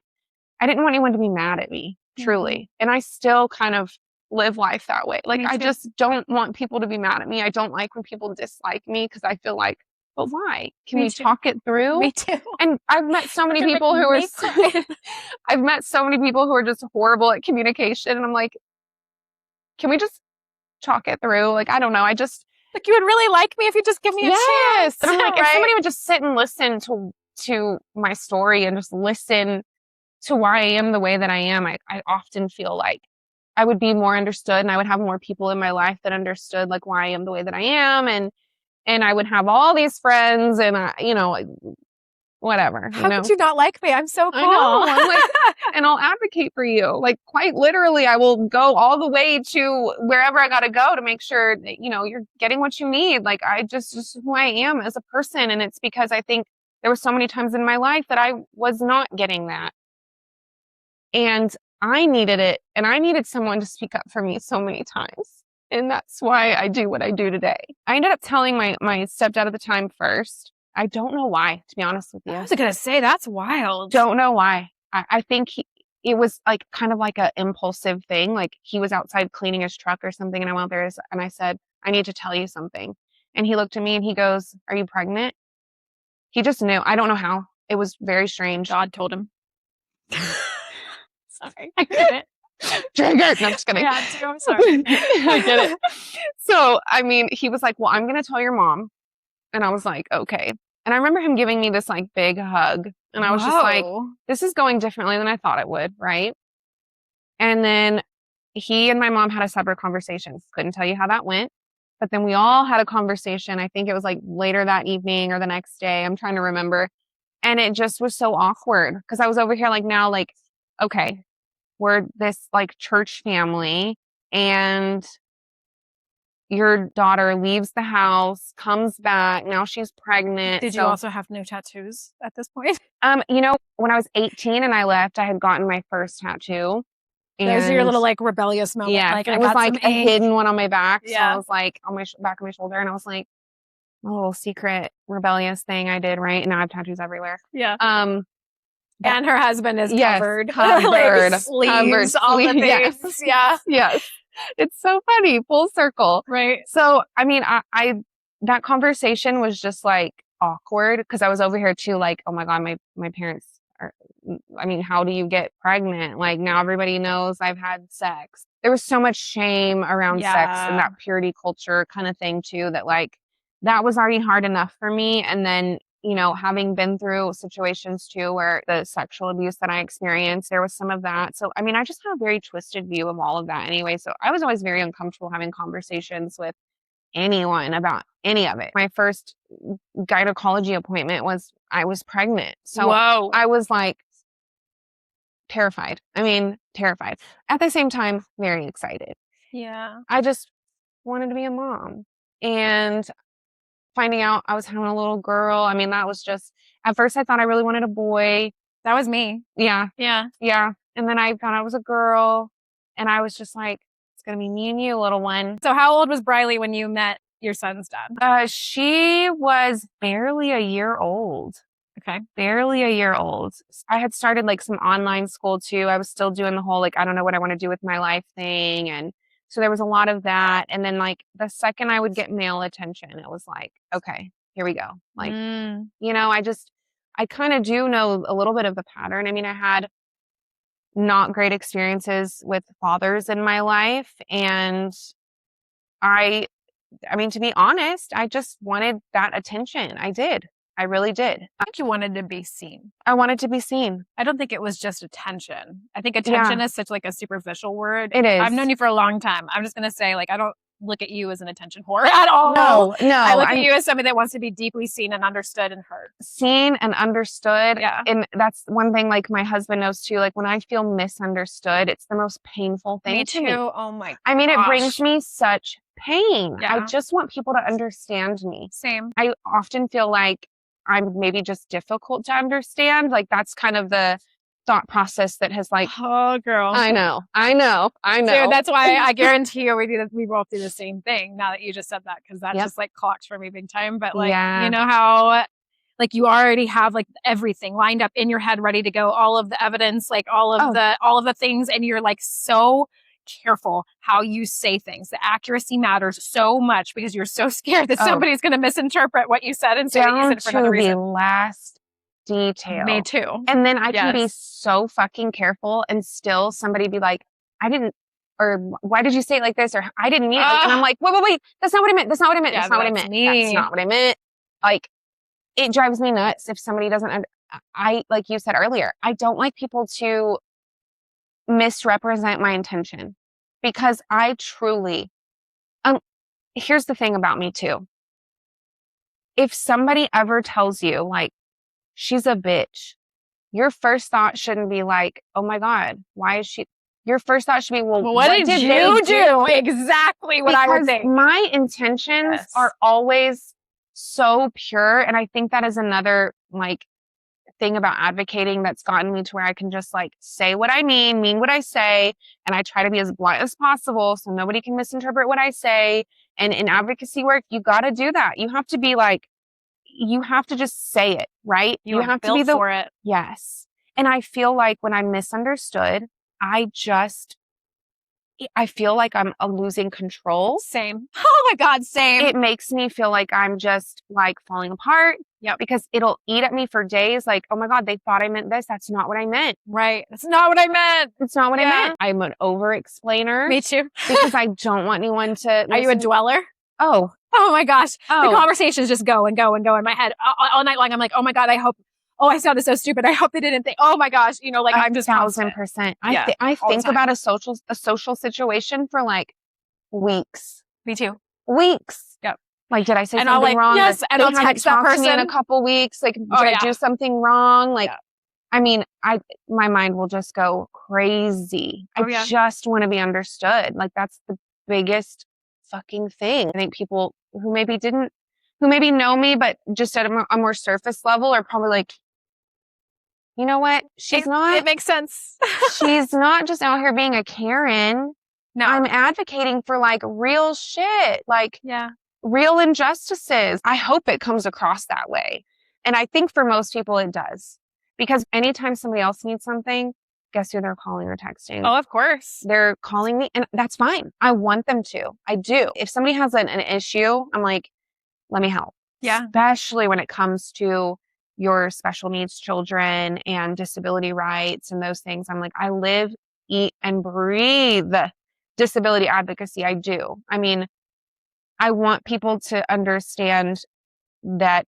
I didn't want anyone to be mad at me, truly. And I still kind of live life that way. Like, I just don't want people to be mad at me. I don't like when people dislike me because I feel like, but why? Can we talk it through? Me too. And I've met so many people who are I've met so many people who are just horrible at communication. And I'm like, can we just talk it through? Like, I don't know. I just like, you would really like me if you just give me a chance. And I'm like, if somebody would just sit and listen to my story and just listen to why I am the way that I am, I often feel like I would be more understood and I would have more people in my life that understood like why I am the way that I am. And I would have all these friends and, whatever. How could you not like me? I'm so cool. I know. I'm like, and I'll advocate for you. Like, quite literally, I will go all the way to wherever I got to go to make sure that, you're getting what you need. Like, I just who I am as a person. And it's because I think there were so many times in my life that I was not getting that. And I needed it. And I needed someone to speak up for me so many times. And that's why I do what I do today. I ended up telling my stepdad at the time first. I don't know why, to be honest with you. I was going to say, that's wild. Don't know why. I think it was like kind of like an impulsive thing. Like, he was outside cleaning his truck or something. And I went there and I said, I need to tell you something. And he looked at me and he goes, are you pregnant? He just knew. I don't know how. It was very strange. God told him. Sorry. I get it. Triggered. No, I'm just kidding. Yeah, too. I'm sorry. I get it. So, I mean, he was like, well, I'm going to tell your mom. And I was like, okay. And I remember him giving me this like big hug. And I was just like, this is going differently than I thought it would. Right. And then he and my mom had a separate conversation. Couldn't tell you how that went. But then we all had a conversation. I think it was like later that evening or the next day. I'm trying to remember. And it just was so awkward because I was over here like now, like, okay, we're this like church family and your daughter leaves the house, comes back. Now she's pregnant. Did you also have no tattoos at this point? When I was 18 and I left, I had gotten my first tattoo. Those are your little like rebellious moment. Yeah, like, it was like a hidden one on my back. Yeah. So I was like on my back of my shoulder, and I was like, a little secret rebellious thing I did, right? And now I have tattoos everywhere. Yeah. And her husband is covered. Covered. Like sleeves, all the things. Yes. Yeah. Yes. It's so funny. Full circle. Right. So, I mean, I that conversation was just like awkward because I was over here too, like, oh my God, my parents are, I mean, how do you get pregnant? Like, now everybody knows I've had sex. There was so much shame around sex and that purity culture kind of thing too, that like, that was already hard enough for me. And then, having been through situations too, where the sexual abuse that I experienced, there was some of that. So, I mean, I just had a very twisted view of all of that anyway. So I was always very uncomfortable having conversations with anyone about any of it. My first gynecology appointment I was pregnant. So Whoa. I was like terrified. I mean, terrified. At the same time, very excited. Yeah. I just wanted to be a mom. And finding out I was having a little girl, I mean, that was just, at first I thought I really wanted a boy. That was me. Yeah. Yeah. Yeah. And then I found out I was a girl. And I was just like, it's going to be me and you, little one. So how old was Brylee when you met your son's dad? She was barely a year old. Okay. Barely a year old. I had started like some online school too. I was still doing the whole, like, I don't know what I want to do with my life thing. And so there was a lot of that. And then like the second I would get male attention, it was like, okay, here we go. Like, you know, I kind of do know a little bit of the pattern. I mean, I had not great experiences with fathers in my life. And I mean, to be honest, I just wanted that attention. I did. I really did. I think you wanted to be seen. I wanted to be seen. I don't think it was just attention. I think attention is such like a superficial word. It is. I've known you for a long time. I'm just going to say, like, I don't look at you as an attention whore at all. No. I look at you as somebody that wants to be deeply seen and understood and heard. Seen and understood. Yeah. And that's one thing, like, my husband knows too. Like, when I feel misunderstood, it's the most painful thing to me. Oh my gosh. I mean, it brings me such pain. Yeah. I just want people to understand me. Same. I often feel like I'm maybe just difficult to understand. Like, that's kind of the thought process that has like, oh girl, I know. Dude, that's why I guarantee you we both do the same thing now that you just said that, because that just like clocks for me big time. But like, you know how like you already have like everything lined up in your head ready to go, all of the evidence, like all of the things, and you're like so careful how you say things. The accuracy matters so much because you're so scared that somebody's going to misinterpret what you said and say that you said it for another reason. The last detail. Me too. And then I can be so fucking careful and still somebody be like, I didn't, or why did you say it like this? Or I didn't mean it. And I'm like, wait. That's not what I meant. That's not what I meant. That's not what I meant. That's not what I meant. Like, it drives me nuts if somebody doesn't, like you said earlier, I don't like people to misrepresent my intention, because I truly, here's the thing about me too. If somebody ever tells you like, she's a bitch, your first thought shouldn't be like, oh my God, why is she? Your first thought should be, well, what did you do? Exactly what I would think. My intentions are always so pure. And I think that is another like thing about advocating that's gotten me to where I can just like say what I mean what I say. And I try to be as blunt as possible so nobody can misinterpret what I say. And in advocacy work, you got to do that. You have to be like, you have to just say it, right? You have to be for it. Yes. And I feel like when I'm misunderstood, I feel like I'm losing control. Same. Oh my God, same. It makes me feel like I'm just like falling apart. Yep. Because it'll eat at me for days. Like, oh my God, they thought I meant this. That's not what I meant. Right. That's not what I meant. It's not what I meant. I'm an over-explainer. Me too. Because I don't want anyone to. Are you a dweller? Oh my gosh. The conversations just go and go and go in my head all night long. I'm like, oh my God, I sounded so stupid. I hope they didn't think, oh my gosh, you know, like I'm just 1,000%. I think about a social situation for like weeks. Me too. Weeks. Yep. Like, did I say something wrong? Yes, and I'll text that person in a couple weeks. Like, did I do something wrong? Like, I mean, my mind will just go crazy. I just want to be understood. Like, that's the biggest fucking thing. I think people who maybe know me, but just at a more surface level are probably like, you know what? It makes sense. She's not just out here being a Karen. No. I'm advocating for like real shit. Like, real injustices. I hope it comes across that way. And I think for most people it does. Because anytime somebody else needs something, guess who they're calling or texting? Oh, of course. They're calling me, and that's fine. I want them to. I do. If somebody has an issue, I'm like, let me help. Yeah. Especially when it comes to your special needs children and disability rights and those things. I'm like, I live, eat, and breathe disability advocacy. I do. I mean, I want people to understand that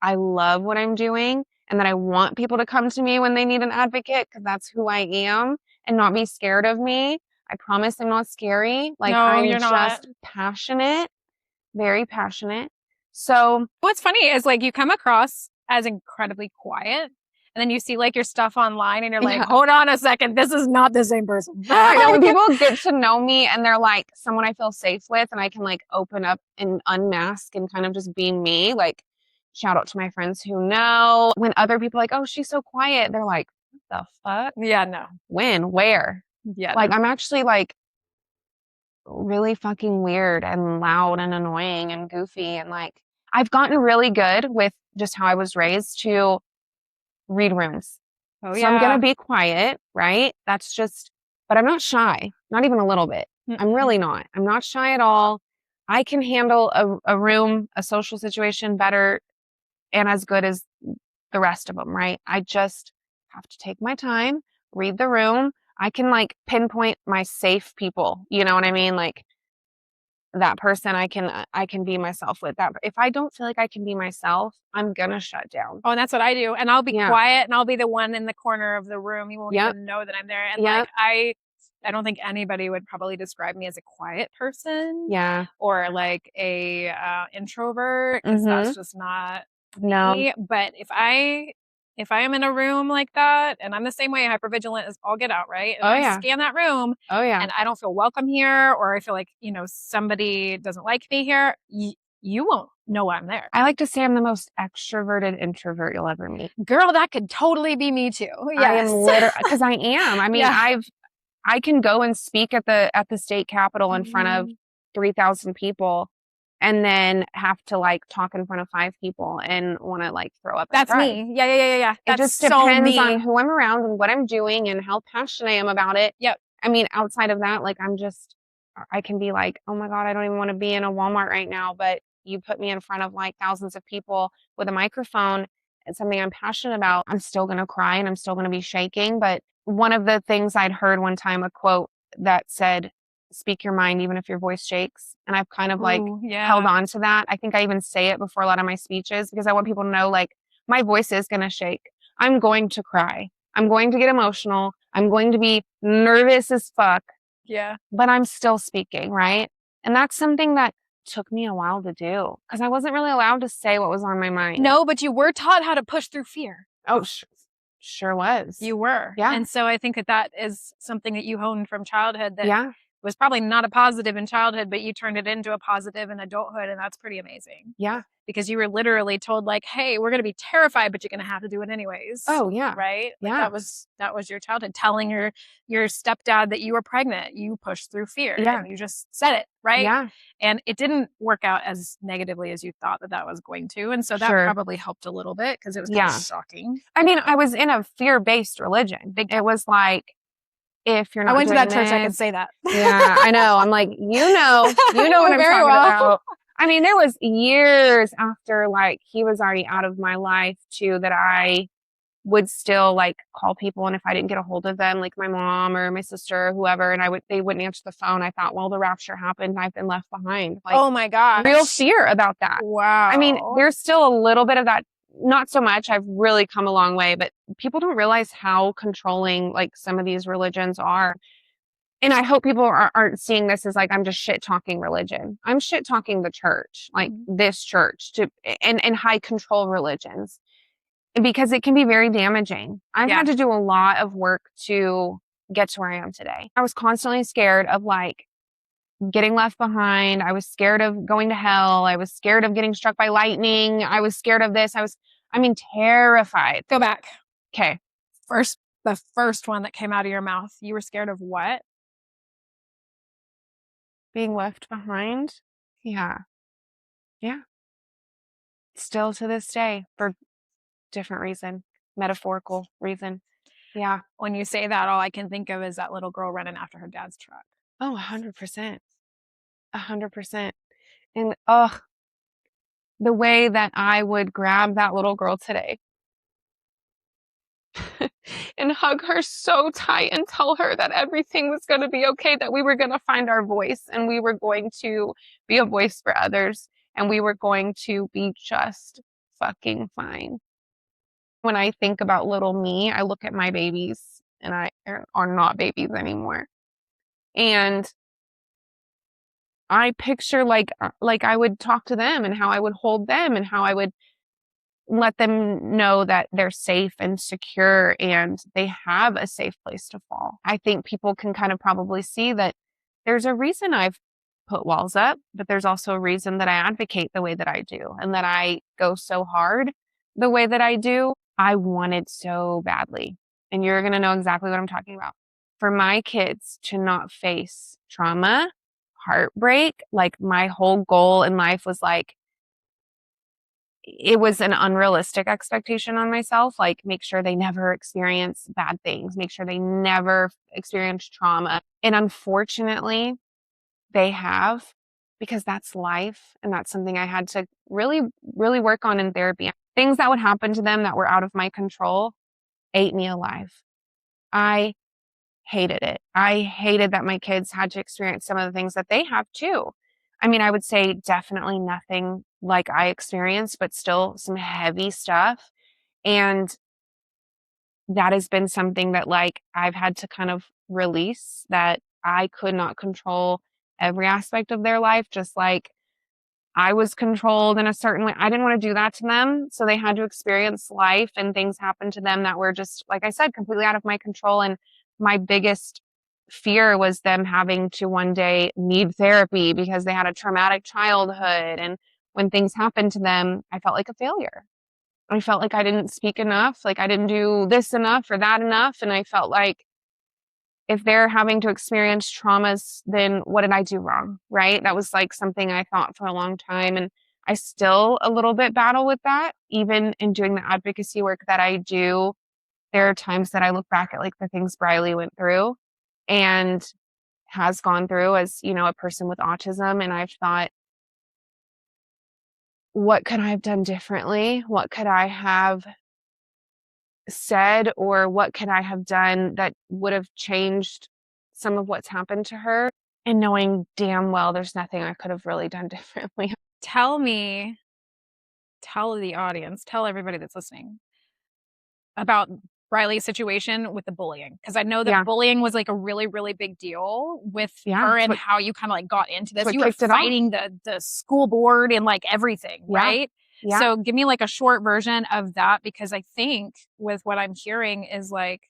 I love what I'm doing and that I want people to come to me when they need an advocate, because that's who I am, and not be scared of me. I promise I'm not scary. Like, no, I'm you're just not. passionate, very passionate. So what's funny is like you come across as incredibly quiet. And then you see like your stuff online and you're like, hold on a second, this is not the same person. I know when people get to know me and they're like someone I feel safe with and I can like open up and unmask and kind of just be me, like shout out to my friends who know. When other people are like, oh, she's so quiet, they're like, what the fuck? Yeah, no. When? Where? Yeah. Like I'm actually like really fucking weird and loud and annoying and goofy. And like I've gotten really good with just how I was raised to read rooms. Oh, So yeah. I'm going to be quiet, right? That's just, but I'm not shy, not even a little bit. I'm really not. I'm not shy at all. I can handle a room, a social situation better and as good as the rest of them, right? I just have to take my time, read the room. I can like pinpoint my safe people. You know what I mean? Like that person I can be myself with. That if I don't feel like I can be myself, I'm gonna shut down. Oh, and that's what I do. And I'll be quiet and I'll be the one in the corner of the room. You won't even know that I'm there. And like I don't think anybody would probably describe me as a quiet person. Yeah. Or like a introvert, because that's just not me. But if I am in a room like that, and I'm the same way, hypervigilant as all get out, right? And I scan that room, and I don't feel welcome here, or I feel like, you know, somebody doesn't like me here, you won't know I'm there. I like to say I'm the most extroverted introvert you'll ever meet. Girl, that could totally be me too. Yes. I am literally, because I am. I mean, I can go and speak at the state capitol in front of 3,000 people and then have to like talk in front of 5 people and want to like throw up. That's me. Yeah. It just depends on who I'm around and what I'm doing and how passionate I am about it. Yep. I mean, outside of that, like I can be like, oh my God, I don't even want to be in a Walmart right now. But you put me in front of like thousands of people with a microphone and something I'm passionate about, I'm still going to cry and I'm still going to be shaking. But one of the things I'd heard one time, a quote that said, speak your mind, even if your voice shakes. And I've kind of like held on to that. I think I even say it before a lot of my speeches because I want people to know like my voice is going to shake. I'm going to cry. I'm going to get emotional. I'm going to be nervous as fuck. Yeah. But I'm still speaking, right? And that's something that took me a while to do because I wasn't really allowed to say what was on my mind. No, but you were taught how to push through fear. Oh, sure was. You were. Yeah. And so I think that is something that you honed from childhood that was probably not a positive in childhood, but you turned it into a positive in adulthood. And that's pretty amazing. Yeah. Because you were literally told like, hey, we're going to be terrified, but you're going to have to do it anyways. Oh, yeah. Right? Like yeah. That was your childhood. Telling your stepdad that you were pregnant, you pushed through fear. Yeah. And you just said it, right? Yeah. And it didn't work out as negatively as you thought that was going to. And so that probably helped a little bit because it was kind of shocking. I mean, I was in a fear-based religion. It was like, if you're not I went to that doing church, I this- could say that. Yeah, I know. I'm like, you know what I'm talking about. I mean, there was years after like he was already out of my life too that I would still like call people, and if I didn't get a hold of them, like my mom or my sister or whoever, and they wouldn't answer the phone, I thought, well, the rapture happened, I've been left behind. Like, oh my gosh. Real fear about that. Wow. I mean, there's still a little bit of that. Not so much. I've really come a long way, but people don't realize how controlling like some of these religions are. And I hope people aren't seeing this as like, I'm just shit talking religion. I'm shit talking the church, like this church and high control religions, because it can be very damaging. I've had to do a lot of work to get to where I am today. I was constantly scared of like getting left behind. I was scared of going to hell. I was scared of getting struck by lightning. I was scared of this. Terrified. Go back. Okay. The first one that came out of your mouth, you were scared of what? Being left behind. Yeah. Yeah. Still to this day for different reason, metaphorical reason. Yeah. When you say that, all I can think of is that little girl running after her dad's truck. Oh, 100%. 100%. And the way that I would grab that little girl today and hug her so tight and tell her that everything was going to be okay, that we were going to find our voice and we were going to be a voice for others and we were going to be just fucking fine. When I think about little me, I look at my babies and I are not babies anymore. And I picture like I would talk to them and how I would hold them and how I would let them know that they're safe and secure and they have a safe place to fall. I think people can kind of probably see that there's a reason I've put walls up, but there's also a reason that I advocate the way that I do and that I go so hard the way that I do. I wanted so badly. And you're going to know exactly what I'm talking about. For my kids to not face trauma, heartbreak, like my whole goal in life was like, it was an unrealistic expectation on myself. Like, make sure they never experience bad things, make sure they never experience trauma. And unfortunately, they have, because that's life. And that's something I had to really, really work on in therapy. Things that would happen to them that were out of my control ate me alive. I hated it. I hated that my kids had to experience some of the things that they have too. I mean, I would say definitely nothing like I experienced, but still some heavy stuff. And that has been something that like I've had to kind of release, that I could not control every aspect of their life, just like I was controlled in a certain way. I didn't want to do that to them. So they had to experience life and things happened to them that were just, like I said, completely out of my control. And my biggest fear was them having to one day need therapy because they had a traumatic childhood. And when things happened to them, I felt like a failure. I felt like I didn't speak enough, like I didn't do this enough or that enough. And I felt like if they're having to experience traumas, then what did I do wrong? Right? That was like something I thought for a long time. And I still a little bit battle with that, even in doing the advocacy work that I do. There are times that I look back at like the things Brylee went through and has gone through as, you know, a person with autism. And I've thought, what could I have done differently? What could I have said, or what could I have done that would have changed some of what's happened to her? And knowing damn well there's nothing I could have really done differently. Tell the audience, tell everybody that's listening about Brylee's situation with the bullying. Because I know that bullying was like a really, really big deal with her and how you kind of like got into this. You were fighting the school board and like everything, right? Yeah. So give me like a short version of that, because I think with what I'm hearing is like,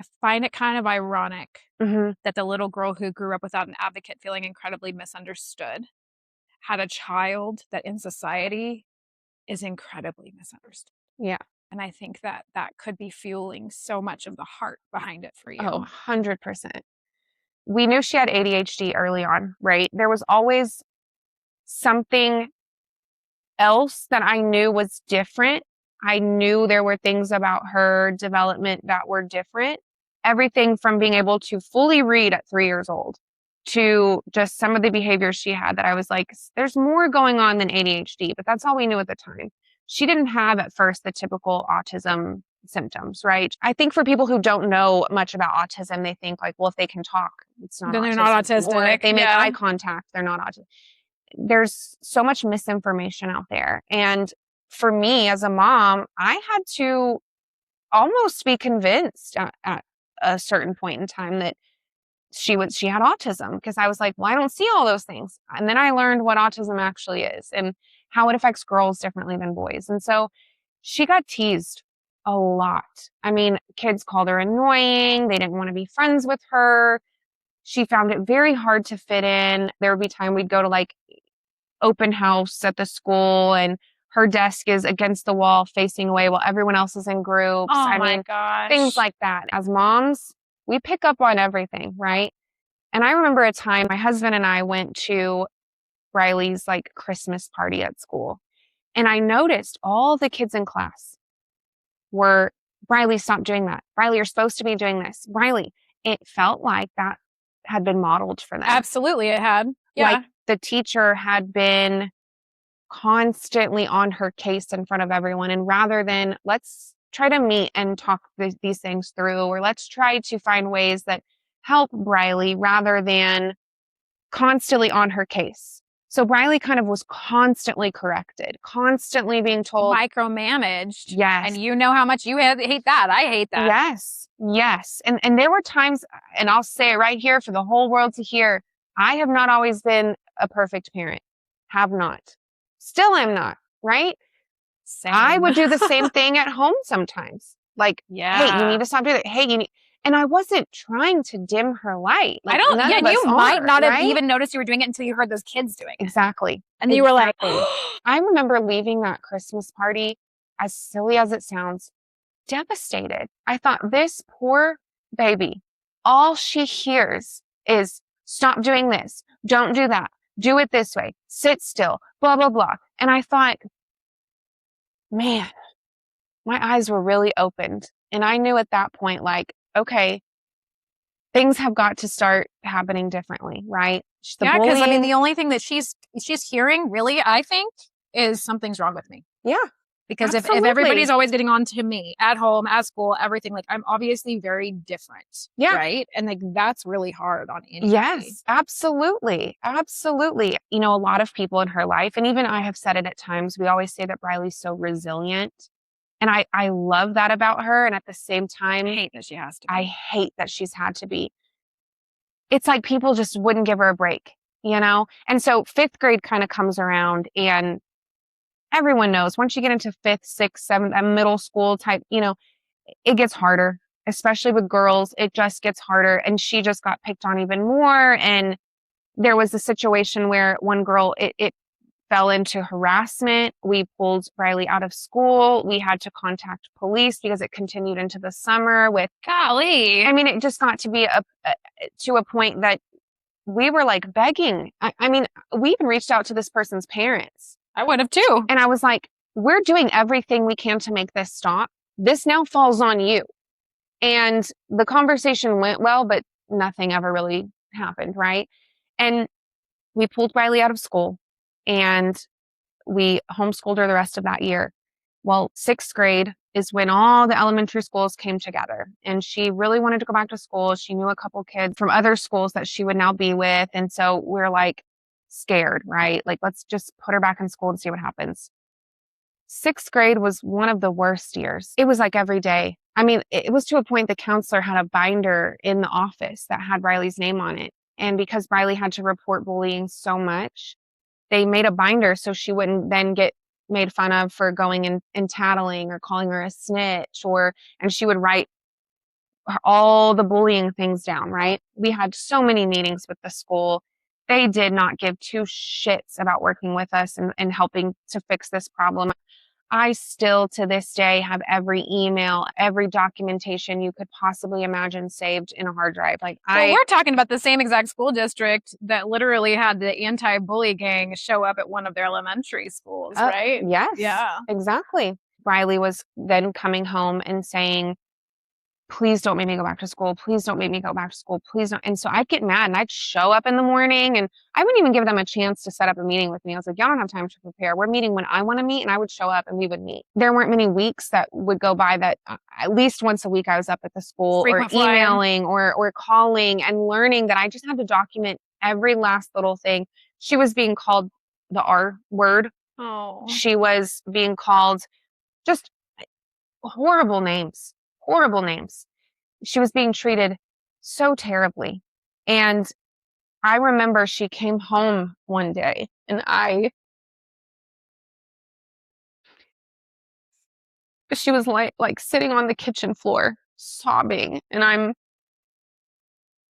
I find it kind of ironic that the little girl who grew up without an advocate, feeling incredibly misunderstood, had a child that in society is incredibly misunderstood. Yeah. And I think that that could be fueling so much of the heart behind it for you. Oh, 100%. We knew she had ADHD early on, right? There was always something else that I knew was different. I knew there were things about her development that were different. Everything from being able to fully read at 3 years old to just some of the behaviors she had that I was like, there's more going on than ADHD, but that's all we knew at the time. She didn't have at first the typical autism symptoms, right? I think for people who don't know much about autism, they think like, well, if they can talk, it's not then autism. They're not autistic. Or if they make eye contact, they're not autistic. There's so much misinformation out there. And for me as a mom, I had to almost be convinced at a certain point in time that she had autism, because I was like, well, I don't see all those things. And then I learned what autism actually is and how it affects girls differently than boys. And so she got teased a lot. I mean, kids called her annoying. They didn't want to be friends with her. She found it very hard to fit in. There would be time we'd go to like open house at the school and her desk is against the wall facing away while everyone else is in groups. Oh I mean, gosh. Things like that. As moms, we pick up on everything, right? And I remember a time my husband and I went to Brylee's like Christmas party at school. And I noticed all the kids in class were, Brylee, stop doing that. Brylee, you're supposed to be doing this. Brylee, it felt like that had been modeled for them. Absolutely, it had. Yeah. Like the teacher had been constantly on her case in front of everyone. And rather than let's try to meet and talk these things through, or let's try to find ways that help Brylee, rather than constantly on her case. So Brylee kind of was constantly corrected, constantly being told. Micromanaged. Yes. And you know how much you hate that. I hate that. Yes. Yes. And there were times, and I'll say it right here for the whole world to hear, I have not always been a perfect parent. Have not. Still am not, right? Same. I would do the same thing at home sometimes. Like, hey, you need to stop doing that. Hey, you need, and I wasn't trying to dim her light. Like, none of you us might are, not have right? even noticed you were doing it until you heard those kids doing it. Exactly. And then you were like, I remember leaving that Christmas party, as silly as it sounds, devastated. I thought, this poor baby, all she hears is stop doing this, don't do that, do it this way, sit still, blah, blah, blah. And I thought, man, my eyes were really opened. And I knew at that point, like, okay, things have got to start happening differently, right? yeah, because I mean, the only thing that she's hearing, really, I think, is something's wrong with me. Yeah. Because if everybody's always getting on to me at home, at school, everything, like, I'm obviously very different. Yeah. Right. And like, that's really hard on anybody. Yes, absolutely. Absolutely. You know, a lot of people in her life, and even I have said it at times, we always say that Brylee's so resilient. And I love that about her. And at the same time, I hate that she has to be. I hate that she's had to be. It's like people just wouldn't give her a break, you know? And so 5th grade kind of comes around, and everyone knows once you get into 5th, 6th, 7th, a middle school type, you know, it gets harder, especially with girls. It just gets harder. And she just got picked on even more. And there was a situation where one girl, it fell into harassment. We pulled Brylee out of school. We had to contact police because it continued into the summer with, golly. I mean, it just got to be to a point that we were like begging. I mean, we even reached out to this person's parents. I would have too. And I was like, we're doing everything we can to make this stop. This now falls on you. And the conversation went well, but nothing ever really happened, right? And we pulled Brylee out of school, and we homeschooled her the rest of that year. Well, 6th grade is when all the elementary schools came together, and she really wanted to go back to school. She knew a couple kids from other schools that she would now be with. And so we're like scared, right? Like, let's just put her back in school and see what happens. 6th grade was one of the worst years. It was like every day. I mean, it was to a point the counselor had a binder in the office that had Brylee's name on it. And because Brylee had to report bullying so much, they made a binder so she wouldn't then get made fun of for going and tattling or calling her a snitch, and she would write all the bullying things down, right? We had so many meetings with the school. They did not give 2 shits about working with us and helping to fix this problem. I still, to this day, have every email, every documentation you could possibly imagine saved in a hard drive. Like, well, we're talking about the same exact school district that literally had the anti-bully gang show up at one of their elementary schools, right? Yes. Yeah. Exactly. Brylee was then coming home and saying, please don't make me go back to school. Please don't make me go back to school. Please don't. And so I'd get mad, and I'd show up in the morning, and I wouldn't even give them a chance to set up a meeting with me. I was like, y'all don't have time to prepare. We're meeting when I want to meet. And I would show up and we would meet. There weren't many weeks that would go by that at least once a week I was up at the school or emailing or calling and learning that I just had to document every last little thing. She was being called the R word. Oh. She was being called just horrible names. Horrible names. She was being treated so terribly. And I remember she came home one day, and she was like sitting on the kitchen floor sobbing, and I'm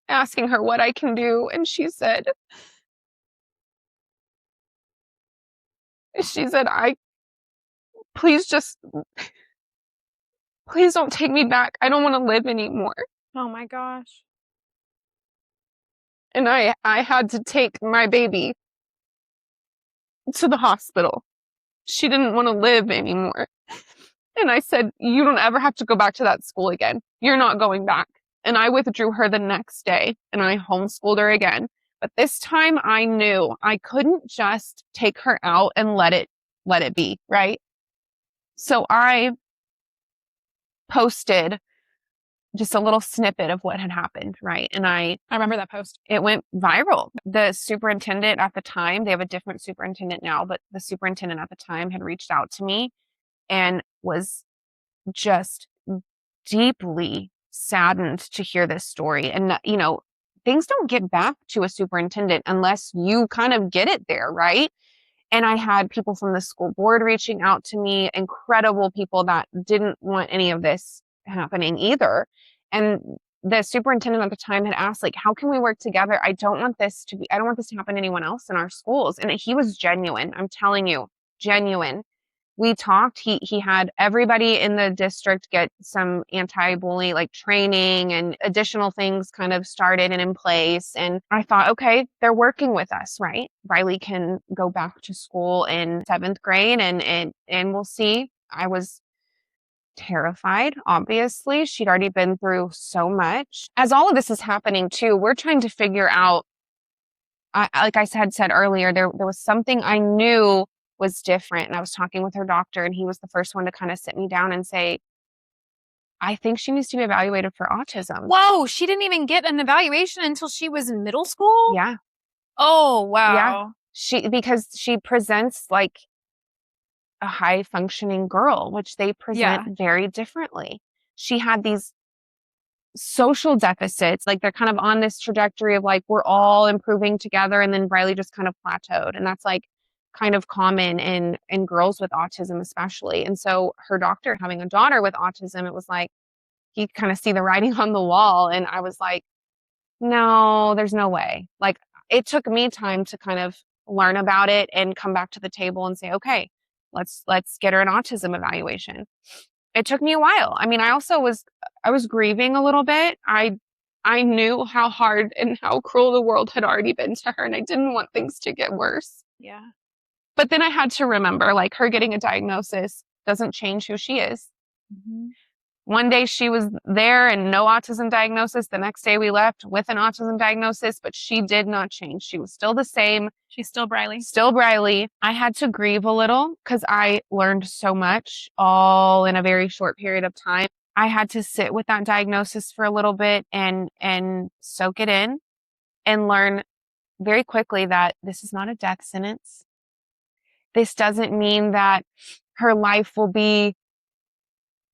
asking her what I can do. And she said, please don't take me back. I don't want to live anymore. Oh my gosh. And I had to take my baby to the hospital. She didn't want to live anymore. And I said, you don't ever have to go back to that school again. You're not going back. And I withdrew her the next day, and I homeschooled her again. But this time I knew I couldn't just take her out and let it be, right? So I posted just a little snippet of what had happened, right? And I remember that post. It went viral. The superintendent at the time, they have a different superintendent now, but the superintendent at the time had reached out to me and was just deeply saddened to hear this story. And, you know, things don't get back to a superintendent unless you kind of get it there, right? And I had people from the school board reaching out to me, incredible people that didn't want any of this happening either. And the superintendent at the time had asked, like, how can we work together? I don't want this to happen to anyone else in our schools. And he was genuine. I'm telling you, genuine. We talked. He had everybody in the district get some anti-bully like training and additional things kind of started and in place. And I thought, okay, they're working with us, right? Brylee can go back to school in 7th grade and we'll see. I was terrified, obviously. She'd already been through so much. As all of this is happening too, we're trying to figure out, like I said earlier, there was something I knew was different. And I was talking with her doctor, and he was the first one to kind of sit me down and say, I think she needs to be evaluated for autism. Whoa, she didn't even get an evaluation until she was in middle school? Yeah. Oh, wow. Yeah. Because she presents like a high functioning girl, which they present very differently. She had these social deficits, like they're kind of on this trajectory of like, we're all improving together. And then Brylee just kind of plateaued. And that's like kind of common in girls with autism, especially. And so her doctor having a daughter with autism, it was like, he kind of see the writing on the wall. And I was like, no, there's no way. Like, it took me time to kind of learn about it and come back to the table and say, okay, let's get her an autism evaluation. It took me a while. I mean, I was grieving a little bit. I knew how hard and how cruel the world had already been to her, and I didn't want things to get worse. Yeah. But then I had to remember, like, her getting a diagnosis doesn't change who she is. Mm-hmm. One day she was there and no autism diagnosis. The next day we left with an autism diagnosis, but she did not change. She was still the same. She's still Brylee. Still Brylee. I had to grieve a little because I learned so much all in a very short period of time. I had to sit with that diagnosis for a little bit and soak it in and learn very quickly that this is not a death sentence. This doesn't mean that her life will be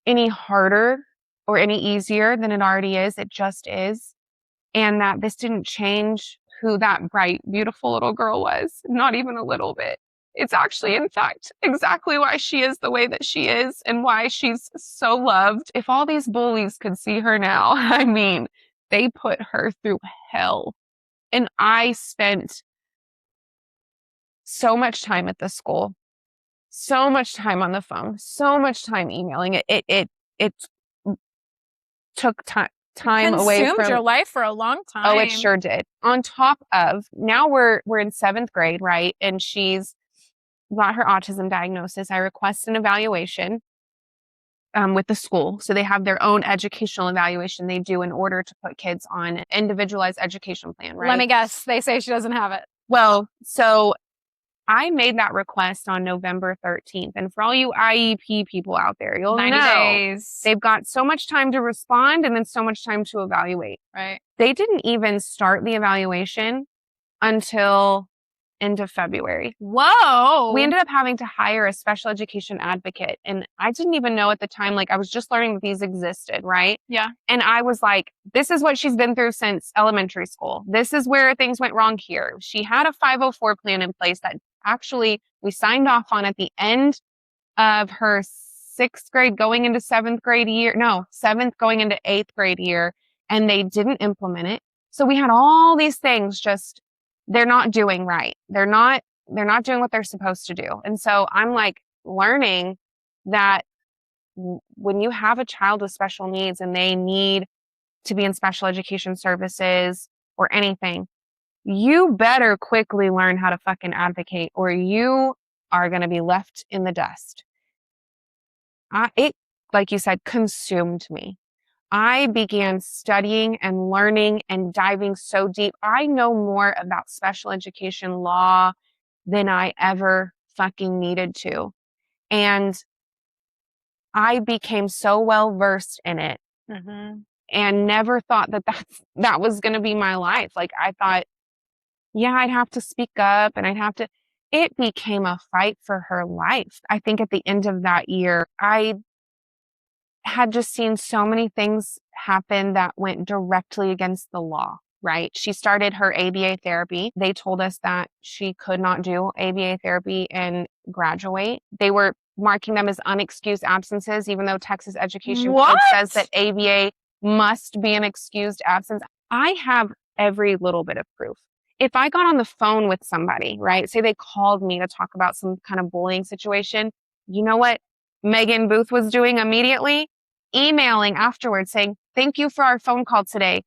any harder or any easier than it already is. It just is. And that this didn't change who that bright, beautiful little girl was. Not even a little bit. It's actually, in fact, exactly why she is the way that she is and why she's so loved. If all these bullies could see her now, I mean, they put her through hell. And I spent so much time at the school, so much time on the phone, so much time emailing. It took time away from your life for a long time. Oh, it sure did. On top of, now we're in 7th grade, right? And she's got her autism diagnosis. I request an evaluation with the school. So they have their own educational evaluation they do in order to put kids on an individualized education plan, right? Let me guess. They say she doesn't have it. Well, so I made that request on November 13th. And for all you IEP people out there, you'll 90 know days. they've got so much time to respond and then so much time to evaluate. Right. They didn't even start the evaluation until end of February. Whoa. We ended up having to hire a special education advocate. And I didn't even know at the time, like I was just learning that these existed, right? Yeah. And I was like, this is what she's been through since elementary school. This is where things went wrong here. She had a 504 plan in place that actually we signed off on at the end of her 6th grade going into 7th grade year. No, 7th going into 8th grade year. And they didn't implement it. So we had all these things just, they're not doing right. They're not doing what they're supposed to do. And so I'm like learning that when you have a child with special needs and they need to be in special education services or anything, you better quickly learn how to fucking advocate or you are going to be left in the dust. It, like you said, consumed me. I began studying and learning and diving so deep. I know more about special education law than I ever fucking needed to. And I became so well versed in it and never thought that was going to be my life. Like I thought, yeah, I'd have to speak up and it became a fight for her life. I think at the end of that year, I had just seen so many things happen that went directly against the law, right? She started her ABA therapy. They told us that she could not do ABA therapy and graduate. They were marking them as unexcused absences, even though Texas Education Code says that ABA must be an excused absence. I have every little bit of proof. If I got on the phone with somebody, right, say they called me to talk about some kind of bullying situation, you know what Megan Booth was doing immediately? Emailing afterwards saying, thank you for our phone call today.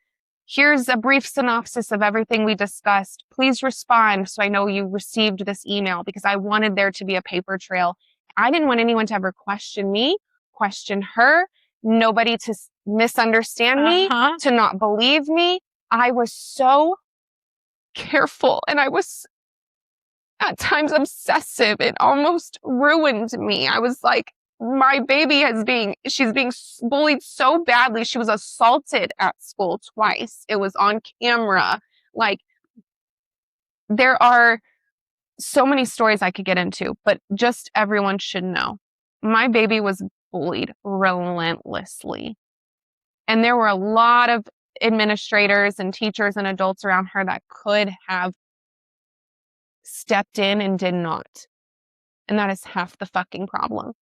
Here's a brief synopsis of everything we discussed. Please respond so I know you received this email, because I wanted there to be a paper trail. I didn't want anyone to ever question me, question her, nobody to misunderstand me, to not believe me. I was so careful, and I was at times obsessive. It almost ruined me. I was like, my baby she's being bullied so badly. She was assaulted at school twice. It was on camera. Like, there are so many stories I could get into, but just everyone should know. My baby was bullied relentlessly. And there were a lot of administrators and teachers and adults around her that could have stepped in and did not. And that is half the fucking problem.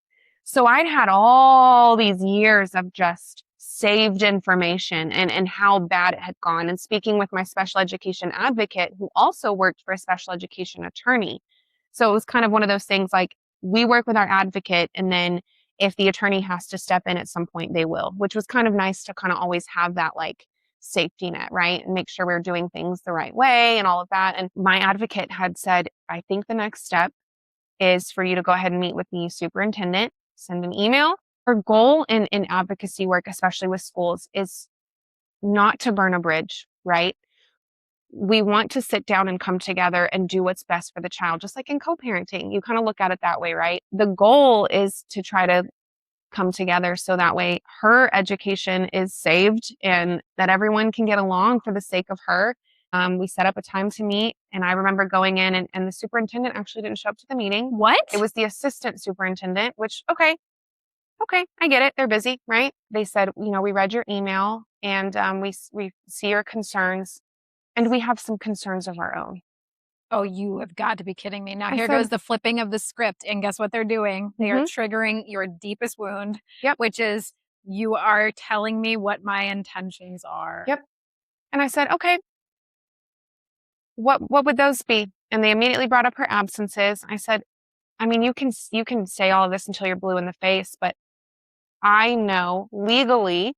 So I'd had all these years of just saved information and how bad it had gone. And speaking with my special education advocate, who also worked for a special education attorney. So it was kind of one of those things like, we work with our advocate, and then if the attorney has to step in at some point, they will, which was kind of nice to kind of always have that like safety net, right? And make sure we're doing things the right way and all of that. And my advocate had said, I think the next step is for you to go ahead and meet with the superintendent, send an email. Our goal in advocacy work, especially with schools, is not to burn a bridge, right? We want to sit down and come together and do what's best for the child, just like in co-parenting. You kind of look at it that way, right? The goal is to try to come together so that way her education is saved and that everyone can get along for the sake of her. We set up a time to meet, and I remember going in and the superintendent actually didn't show up to the meeting. What? It was the assistant superintendent, which, okay, I get it. They're busy, right? They said, we read your email, and we see your concerns, and we have some concerns of our own. Oh, you have got to be kidding me. Now, here goes the flipping of the script. And guess what they're doing? They are triggering your deepest wound, which is, you are telling me what my intentions are. Yep. And I said, okay, what would those be? And they immediately brought up her absences. I said, I mean, you can say all of this until you're blue in the face, but I know legally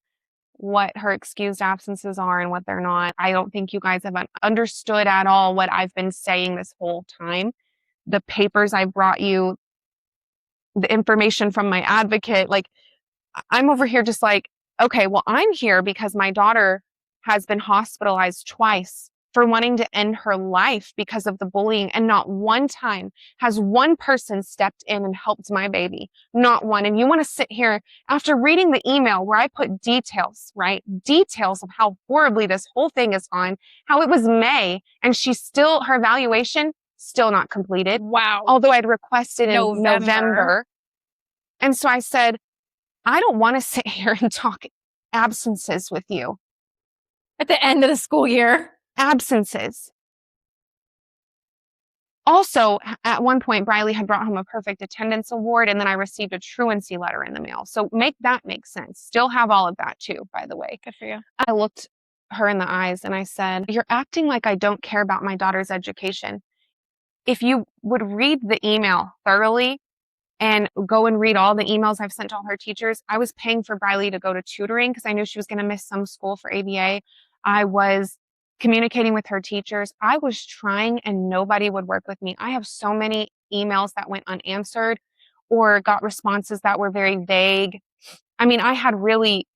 what her excused absences are and what they're not. I don't think you guys have understood at all what I've been saying this whole time. The papers I brought you, the information from my advocate, like, I'm over here just like, okay, well, I'm here because my daughter has been hospitalized twice for wanting to end her life because of the bullying. And not one time has one person stepped in and helped my baby. Not one. And you want to sit here after reading the email where I put details, right? Details of how horribly this whole thing is gone, how it was May and her evaluation still not completed. Wow. Although I'd requested in November. And so I said, I don't want to sit here and talk absences with you. At the end of the school year. Absences. Also, at one point, Brylee had brought home a perfect attendance award, and then I received a truancy letter in the mail. So make sense. Still have all of that too, by the way. Good for you. I looked her in the eyes and I said, you're acting like I don't care about my daughter's education. If you would read the email thoroughly and go and read all the emails I've sent to all her teachers, I was paying for Brylee to go to tutoring because I knew she was going to miss some school for ABA. I was communicating with her teachers. I was trying and nobody would work with me. I have so many emails that went unanswered or got responses that were very vague. I mean, I had really,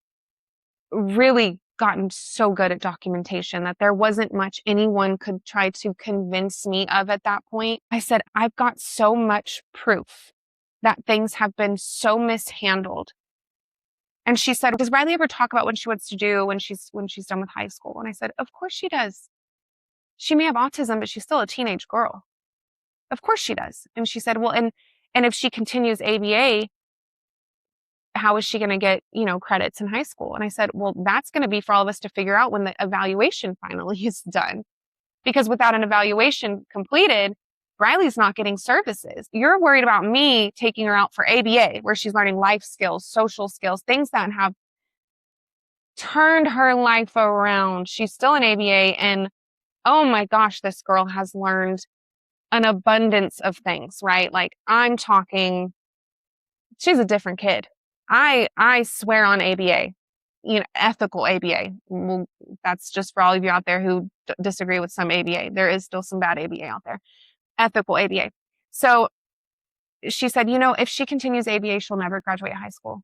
really gotten so good at documentation that there wasn't much anyone could try to convince me of at that point. I said, I've got so much proof that things have been so mishandled. And she said, does Brylee ever talk about what she wants to do when she's done with high school? And I said, of course she does. She may have autism, but she's still a teenage girl. Of course she does. And she said, well, and if she continues ABA, how is she going to get, credits in high school? And I said, well, that's going to be for all of us to figure out when the evaluation finally is done. Because without an evaluation completed, Brylee's not getting services. You're worried about me taking her out for ABA, where she's learning life skills, social skills, things that have turned her life around. She's still in ABA, and oh my gosh, this girl has learned an abundance of things, right? Like, I'm talking, she's a different kid. I swear on ABA, ethical ABA. Well, that's just for all of you out there who disagree with some ABA. There is still some bad ABA out there. Ethical ABA. So she said, if she continues ABA, she'll never graduate high school.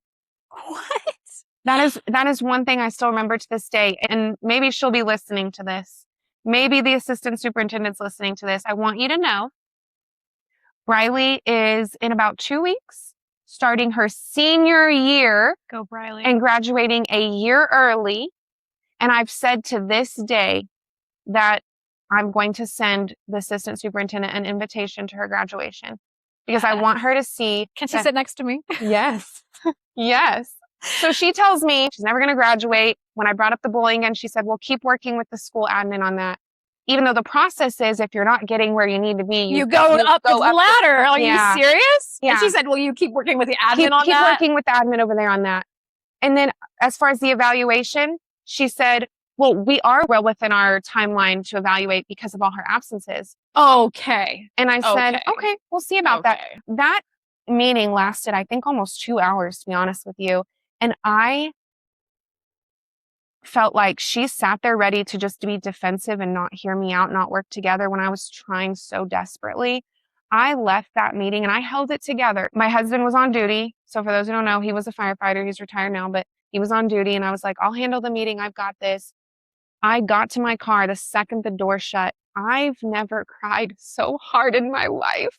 What? That is one thing I still remember to this day. And maybe she'll be listening to this. Maybe the assistant superintendent's listening to this. I want you to know Brylee is in about 2 weeks starting her senior year. Go Brylee. And graduating a year early. And I've said to this day that I'm going to send the assistant superintendent an invitation to her graduation because I want her to see. Can she sit next to me? Yes. Yes. So she tells me she's never going to graduate. When I brought up the bullying again, she said, well, keep working with the school admin on that. Even though the process is, if you're not getting where you need to be, you go up the ladder. Are you serious? Yeah. And she said, well, you keep working with the admin on that? Keep working with the admin over there on that. And then as far as the evaluation, she said, well, we are well within our timeline to evaluate because of all her absences. Okay. And I said, okay, we'll see about that. That meeting lasted, I think, almost 2 hours, to be honest with you. And I felt like she sat there ready to just be defensive and not hear me out, not work together when I was trying so desperately. I left that meeting and I held it together. My husband was on duty. So for those who don't know, he was a firefighter. He's retired now, but he was on duty. And I was like, I'll handle the meeting. I've got this. I got to my car the second the door shut. I've never cried so hard in my life.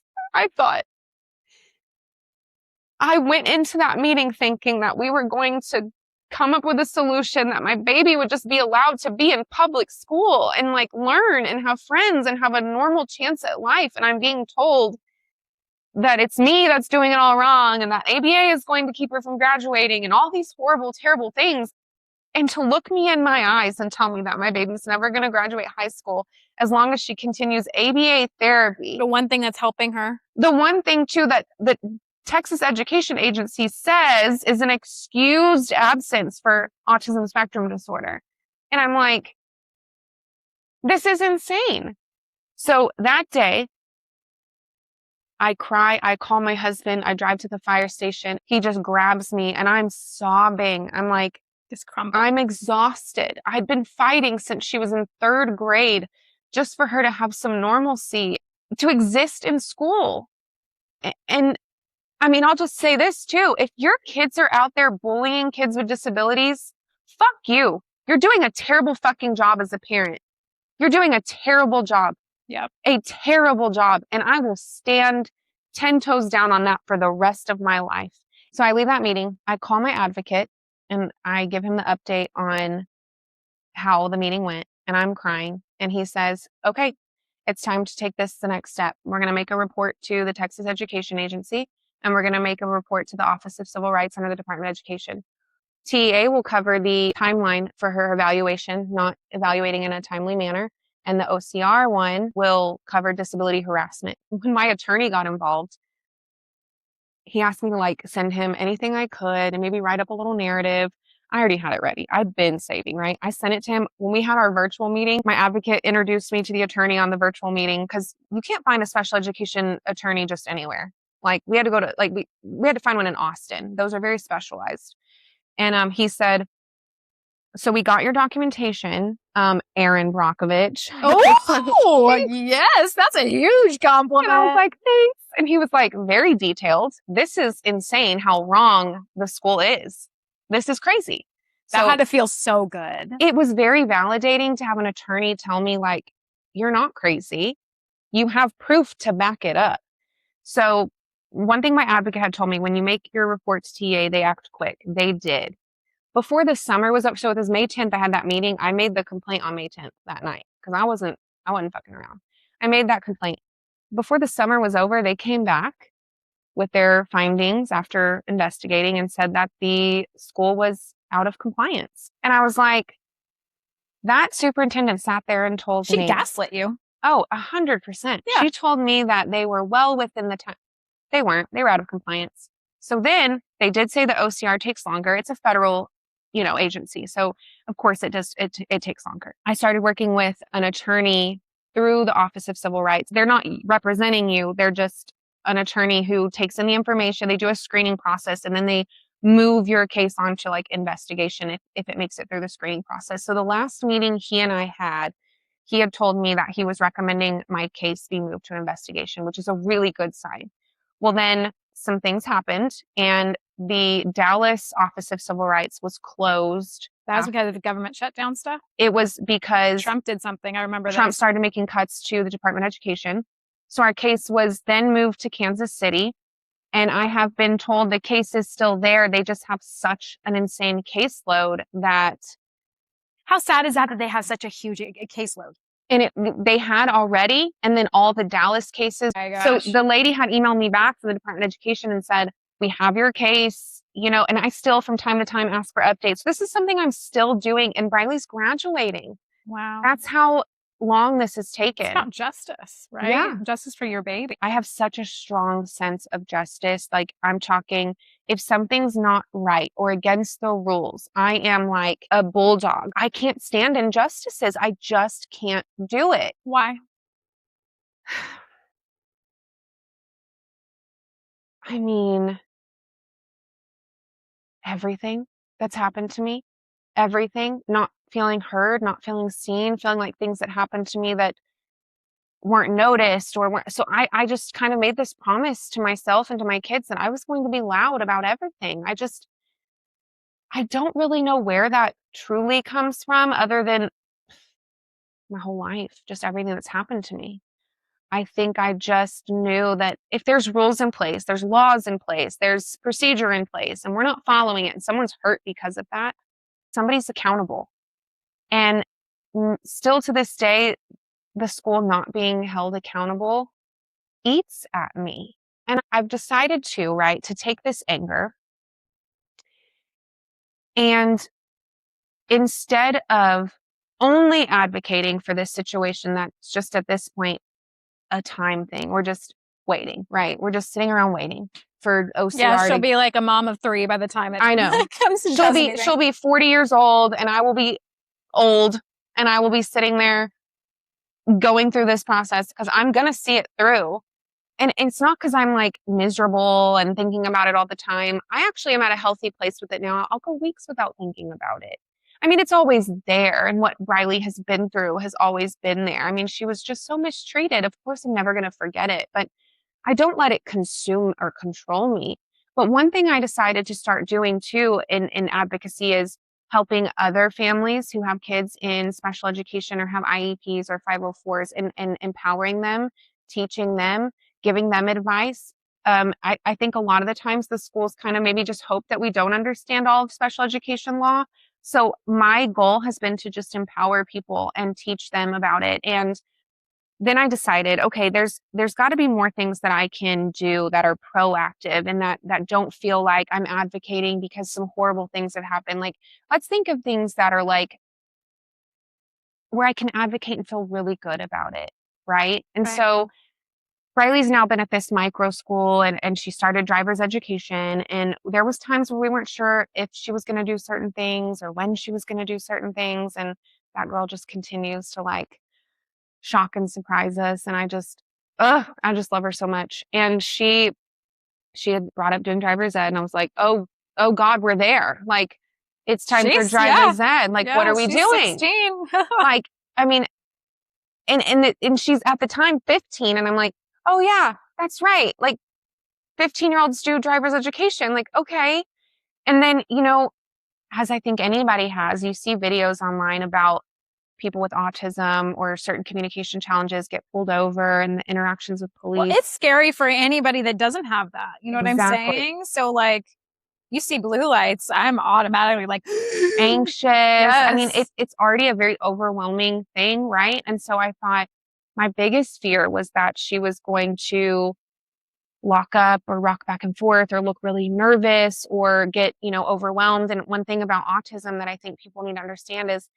I went into that meeting thinking that we were going to come up with a solution that my baby would just be allowed to be in public school and like learn and have friends and have a normal chance at life. And I'm being told that it's me that's doing it all wrong and that ABA is going to keep her from graduating and all these horrible, terrible things. And to look me in my eyes and tell me that my baby's never going to graduate high school as long as she continues ABA therapy. The one thing that's helping her. The one thing too that the Texas Education Agency says is an excused absence for autism spectrum disorder. And I'm like, this is insane. So that day, I cry, I call my husband, I drive to the fire station. He just grabs me and I'm sobbing. I'm like, I'm exhausted. I'd been fighting since she was in 3rd grade just for her to have some normalcy, to exist in school. And I mean, I'll just say this too. If your kids are out there bullying kids with disabilities, fuck you. You're doing a terrible fucking job as a parent. You're doing a terrible job. Yep. A terrible job. And I will stand 10 toes down on that for the rest of my life. So I leave that meeting. I call my advocate and I give him the update on how the meeting went. And I'm crying. And he says, okay, it's time to take this the next step. We're going to make a report to the Texas Education Agency. And we're going to make a report to the Office of Civil Rights under the Department of Education. TEA will cover the timeline for her evaluation, not evaluating in a timely manner. And the OCR one will cover disability harassment. When my attorney got involved, he asked me to send him anything I could and maybe write up a little narrative. I already had it ready. I've been saving, right? I sent it to him. When we had our virtual meeting, my advocate introduced me to the attorney on the virtual meeting because you can't find a special education attorney just anywhere. We had to go to, we had to find one in Austin. Those are very specialized. And he said, so we got your documentation, Aaron Brockovich. Oh, yes. That's a huge compliment. And I was like, thanks. And he was very detailed. This is insane how wrong the school is. This is crazy. That had to feel so good. It was very validating to have an attorney tell me, you're not crazy. You have proof to back it up. So one thing my advocate had told me, when you make your reports TA, they act quick. They did. Before the summer was up, so it was May 10th, I had that meeting. I made the complaint on May 10th that night because I wasn't fucking around. I made that complaint. Before the summer was over, they came back with their findings after investigating and said that the school was out of compliance. And I was like, that superintendent sat there and told me. She gaslit you. Oh, 100%. Yeah. She told me that they were well within the time. They weren't. They were out of compliance. So then they did say the OCR takes longer. It's a federal, agency. So of course it takes longer. I started working with an attorney through the Office of Civil Rights. They're not representing you. They're just an attorney who takes in the information. They do a screening process and then they move your case on to like investigation if it makes it through the screening process. So the last meeting he and I had, he had told me that he was recommending my case be moved to investigation, which is a really good sign. Well, then some things happened and the Dallas Office of Civil Rights was closed. That was because of the government shutdown stuff? It was because Trump did something. I remember Trump started making cuts to the Department of Education. So our case was then moved to Kansas City. And I have been told the case is still there. They just have such an insane caseload that. How sad is that they have such a huge caseload? And they had already, and then all the Dallas cases. So the lady had emailed me back from the Department of Education and said, we have your case, and I still from time to time ask for updates. This is something I'm still doing, and Brylee's graduating. Wow. That's how long this has taken. It's about justice, right? Yeah. Justice for your baby. I have such a strong sense of justice. Like I'm talking, if something's not right or against the rules, I am like a bulldog. I can't stand injustices. I just can't do it. Why? I mean, everything that's happened to me, everything, not feeling heard, not feeling seen, feeling like things that happened to me that weren't noticed or weren't. So I just kind of made this promise to myself and to my kids that I was going to be loud about everything. I don't really know where that truly comes from other than my whole life, just everything that's happened to me. I think I just knew that if there's rules in place, there's laws in place, there's procedure in place, and we're not following it, and someone's hurt because of that, somebody's accountable. And still to this day, the school not being held accountable eats at me. And I've decided to take this anger and instead of only advocating for this situation that's just at this point a time thing, we're just waiting, right? We're just sitting around waiting for OCR. Yeah, she'll be like a mom of 3 by the time it comes to she'll be 40 years old and I will be old and I will be sitting there going through this process because I'm going to see it through. And it's not because I'm like miserable and thinking about it all the time. I actually am at a healthy place with it now. I'll go weeks without thinking about it. I mean, it's always there. And what Brylee has been through has always been there. I mean, she was just so mistreated. Of course, I'm never going to forget it, but I don't let it consume or control me. But one thing I decided to start doing too in advocacy is helping other families who have kids in special education or have IEPs or 504s and empowering them, teaching them, giving them advice. I think a lot of the times the schools kind of maybe just hope that we don't understand all of special education law. So my goal has been to just empower people and teach them about it. And then I decided, okay, there's got to be more things that I can do that are proactive and that don't feel like I'm advocating because some horrible things have happened. Like, let's think of things that are like where I can advocate and feel really good about it, right? And so Brylee's now been at this micro school and she started driver's education. And there was times where we weren't sure if she was going to do certain things or when she was going to do certain things. And that girl just continues to like shock and surprise us. And I just love her so much. And she had brought up doing driver's ed and I was like, oh God, we're there. Like it's time for driver's ed. Like, what are we doing? 16. Like, I mean, and she's at the time 15 and I'm like, oh yeah, that's right. Like 15-year-olds do driver's education. Like, okay. And then, as I think anybody has, you see videos online about people with autism or certain communication challenges get pulled over and the interactions with police. Well, it's scary for anybody that doesn't have that. You know what I'm saying? So like you see blue lights, I'm automatically like anxious. Yes. I mean, it's already a very overwhelming thing, right? And so I thought my biggest fear was that she was going to lock up or rock back and forth or look really nervous or get, overwhelmed. And one thing about autism that I think people need to understand is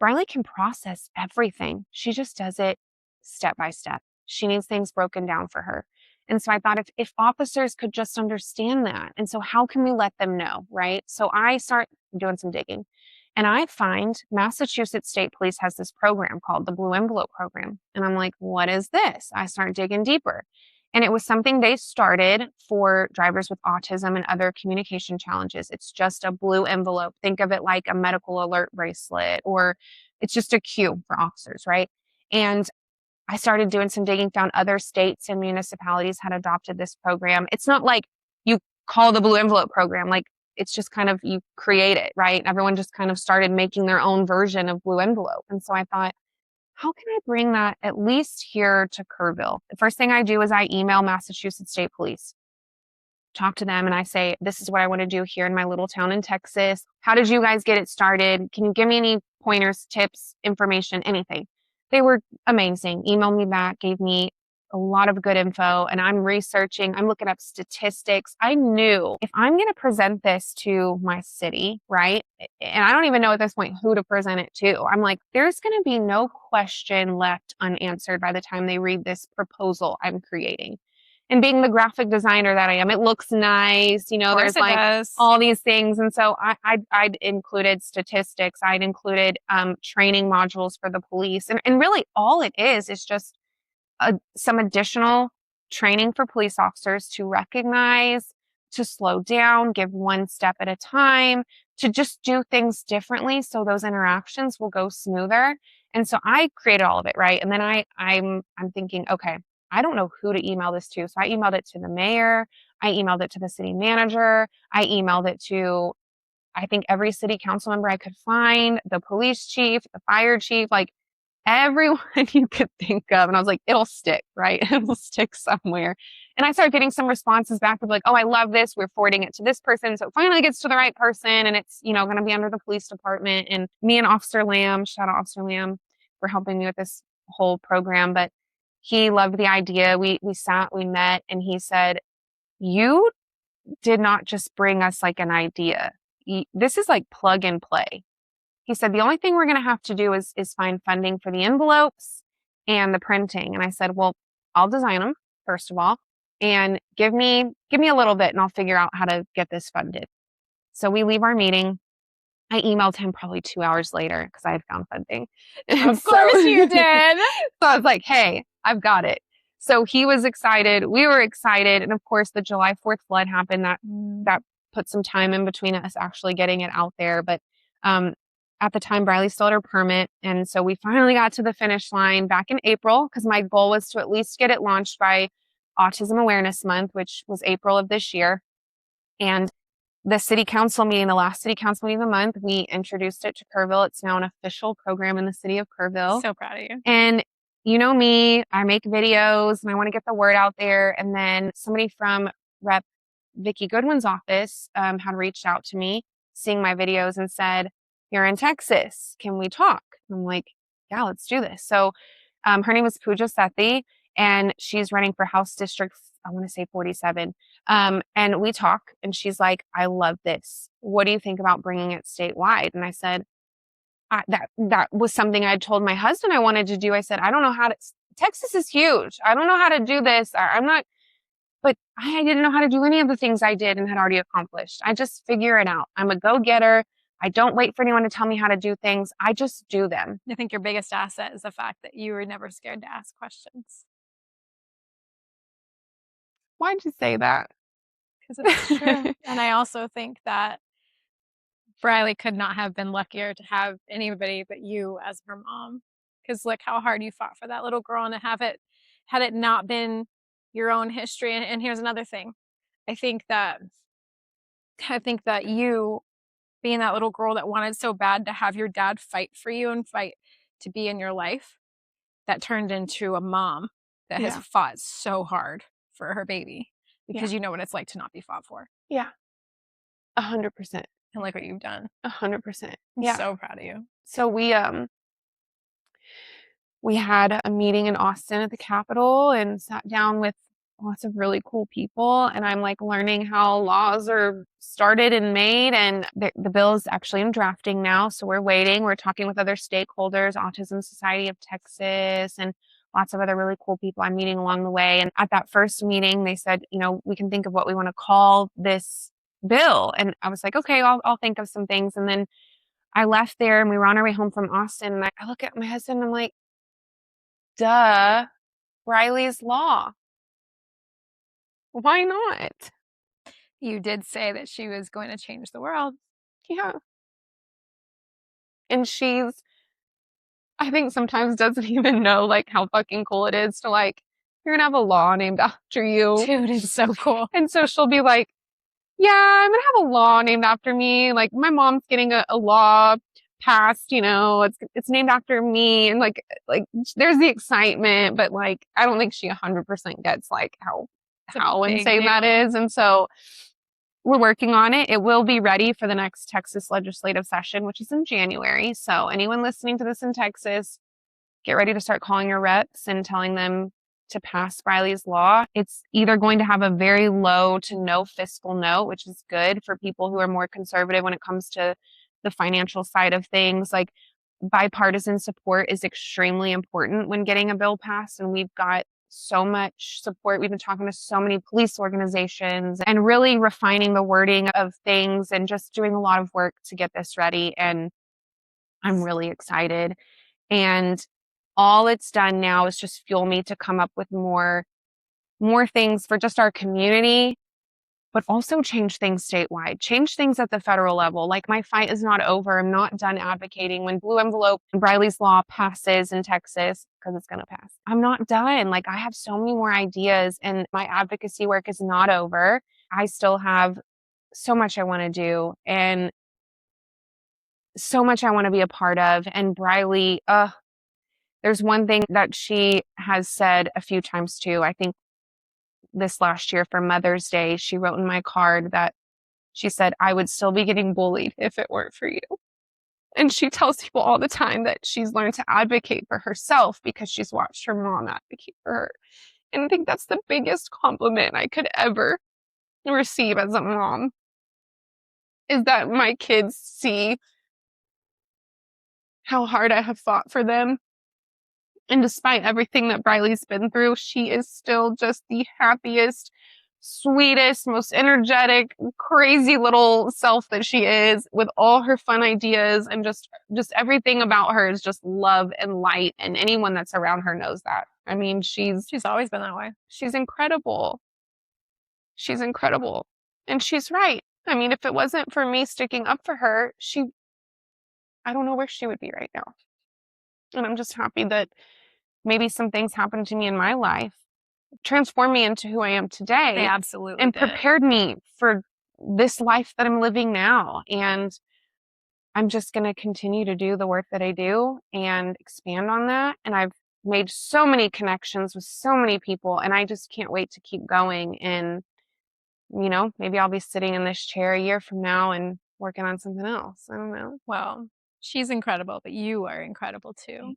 Brylee can process everything. She just does it step by step. She needs things broken down for her. And so I thought if officers could just understand that, and so how can we let them know, right? So I start doing some digging, and I find Massachusetts State Police has this program called the Blue Envelope Program. And I'm like, what is this? I start digging deeper. And it was something they started for drivers with autism and other communication challenges. It's just a blue envelope. Think of it like a medical alert bracelet, or it's just a cue for officers, right? And I started doing some digging, found other states and municipalities had adopted this program. It's not like you call the Blue Envelope Program, like it's just kind of, you create it, right? Everyone just kind of started making their own version of Blue Envelope. And so I thought, how can I bring that at least here to Kerrville? The first thing I do is I email Massachusetts State Police, talk to them, and I say, this is what I want to do here in my little town in Texas. How did you guys get it started? Can you give me any pointers, tips, information, anything? They were amazing. Emailed me back, gave me a lot of good info, and I'm researching, I'm looking up statistics. I knew if I'm going to present this to my city, right? And I don't even know at this point who to present it to. I'm like, there's going to be no question left unanswered by the time they read this proposal I'm creating. And being the graphic designer that I am, it looks nice, there's like all these things. And so I'd included statistics. I'd included training modules for the police. And really all it is just some additional training for police officers to recognize, to slow down, give one step at a time, to just do things differently so those interactions will go smoother. And so I created all of it, right? And then I'm thinking, okay, I don't know who to email this to. So I emailed it to the mayor. I emailed it to the city manager. I emailed it to, I think, every city council member I could find, the police chief, the fire chief, like everyone you could think of. And I was like, it'll stick, right? It'll stick somewhere. And I started getting some responses back of like, oh, I love this. We're forwarding it to this person. So it finally gets to the right person. And it's, going to be under the police department. And me and Officer Lamb, shout out Officer Lamb for helping me with this whole program. But he loved the idea. We sat, we met, and he said, you did not just bring us like an idea. This is like plug and play. He said, the only thing we're going to have to do is find funding for the envelopes and the printing. And I said, well, I'll design them, first of all, and give me a little bit and I'll figure out how to get this funded. So we leave our meeting. I emailed him probably 2 hours later because I had found funding. Of course you did. So I was like, hey, I've got it. So he was excited. We were excited. And of course, the July 4th flood happened. That put some time in between us actually getting it out there. But at the time, Brylee still had her permit. And so we finally got to the finish line back in April because my goal was to at least get it launched by Autism Awareness Month, which was April of this year. And the city council meeting, the last city council meeting of the month, we introduced it to Kerrville. It's now an official program in the city of Kerrville. So proud of you. And you know me, I make videos and I want to get the word out there. And then somebody from Rep. Vicki Goodwin's office had reached out to me, seeing my videos, and said, you're in Texas. Can we talk? I'm like, yeah, let's do this. So her name is Pooja Sethi, and she's running for House District, I want to say 47. And we talk, and she's like, I love this. What do you think about bringing it statewide? And I said, that was something I told my husband I wanted to do. I said, I don't know how to, Texas is huge. I don't know how to do this. But I didn't know how to do any of the things I did and had already accomplished. I just figure it out. I'm a go-getter. I don't wait for anyone to tell me how to do things. I just do them. I think your biggest asset is the fact that you were never scared to ask questions. Why'd you say that? Because it's true. And I also think that Brylee could not have been luckier to have anybody but you as her mom. Because look how hard you fought for that little girl, and to have it, had it not been your own history. And here's another thing. I think that you, being that little girl that wanted so bad to have your dad fight for you and fight to be in your life, that turned into a mom that has fought so hard for her baby, because you know what it's like to not be fought for. Yeah. 100%. And look what you've done. 100%. I'm so proud of you. So we had a meeting in Austin at the Capitol and sat down with lots of really cool people. And I'm like learning how laws are started and made. And the bill is actually in drafting now. So we're waiting. We're talking with other stakeholders, Autism Society of Texas, and lots of other really cool people I'm meeting along the way. And at that first meeting, they said, we can think of what we want to call this bill. And I was like, okay, I'll think of some things. And then I left there and we were on our way home from Austin. And I look at my husband and I'm like, duh, Brylee's Law. Why not? You did say that she was going to change the world. Yeah. And I think sometimes doesn't even know like how fucking cool it is to like, you're gonna have a law named after you. Dude, it's so cool. And so she'll be like, yeah, I'm gonna have a law named after me. Like my mom's getting a law passed, it's named after me. And like there's the excitement, but like, I don't think she 100% gets like how insane that is. And so we're working on it. It will be ready for the next Texas legislative session, which is in January. So anyone listening to this in Texas, get ready to start calling your reps and telling them to pass Brylee's Law. It's either going to have a very low to no fiscal note, which is good for people who are more conservative when it comes to the financial side of things. Like bipartisan support is extremely important when getting a bill passed. And we've got so much support. We've been talking to so many police organizations and really refining the wording of things and just doing a lot of work to get this ready. And I'm really excited. And all it's done now is just fuel me to come up with more things for just our community, but also change things statewide, change things at the federal level. Like my fight is not over. I'm not done advocating. When Blue Envelope and Brylee's Law passes in Texas, because it's going to pass, I'm not done. Like I have so many more ideas and my advocacy work is not over. I still have so much I want to do and so much I want to be a part of. And Brylee, there's one thing that she has said a few times too. I think this last year for Mother's Day, she wrote in my card that she said, I would still be getting bullied if it weren't for you. And she tells people all the time that she's learned to advocate for herself because she's watched her mom advocate for her. And I think that's the biggest compliment I could ever receive as a mom, is that my kids see how hard I have fought for them. And despite everything that Brylee's been through, she is still just the happiest, sweetest, most energetic, crazy little self that she is, with all her fun ideas, and just everything about her is just love and light. And anyone that's around her knows that. I mean, she's always been that way. She's incredible. She's incredible. And she's right. I mean, if it wasn't for me sticking up for her, I don't know where she would be right now. And I'm just happy that maybe some things happened to me in my life, transformed me into who I am today. They absolutely and did. Prepared me for this life that I'm living now. And I'm just going to continue to do the work that I do and expand on that. And I've made so many connections with so many people, and I just can't wait to keep going. And, maybe I'll be sitting in this chair a year from now and working on something else. I don't know. Well, she's incredible, but you are incredible too.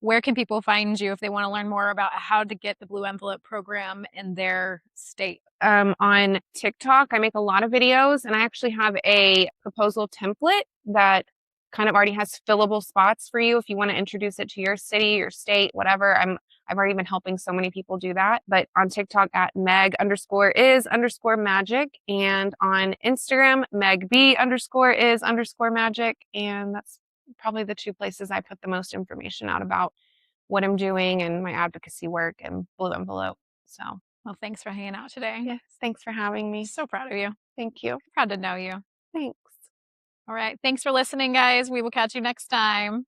Where can people find you if they want to learn more about how to get the Blue Envelope program in their state? On TikTok, I make a lot of videos, and I actually have a proposal template that kind of already has fillable spots for you if you want to introduce it to your city, your state, whatever. I've already been helping so many people do that. But on TikTok at Meg_is_magic, and on Instagram, MegB_is_magic. And that's probably the two places I put the most information out about what I'm doing and my advocacy work and Blue Envelope. So, well, thanks for hanging out today. Yes, thanks for having me. So proud of you. Thank you. Proud to know you. Thanks. All right. Thanks for listening, guys. We will catch you next time.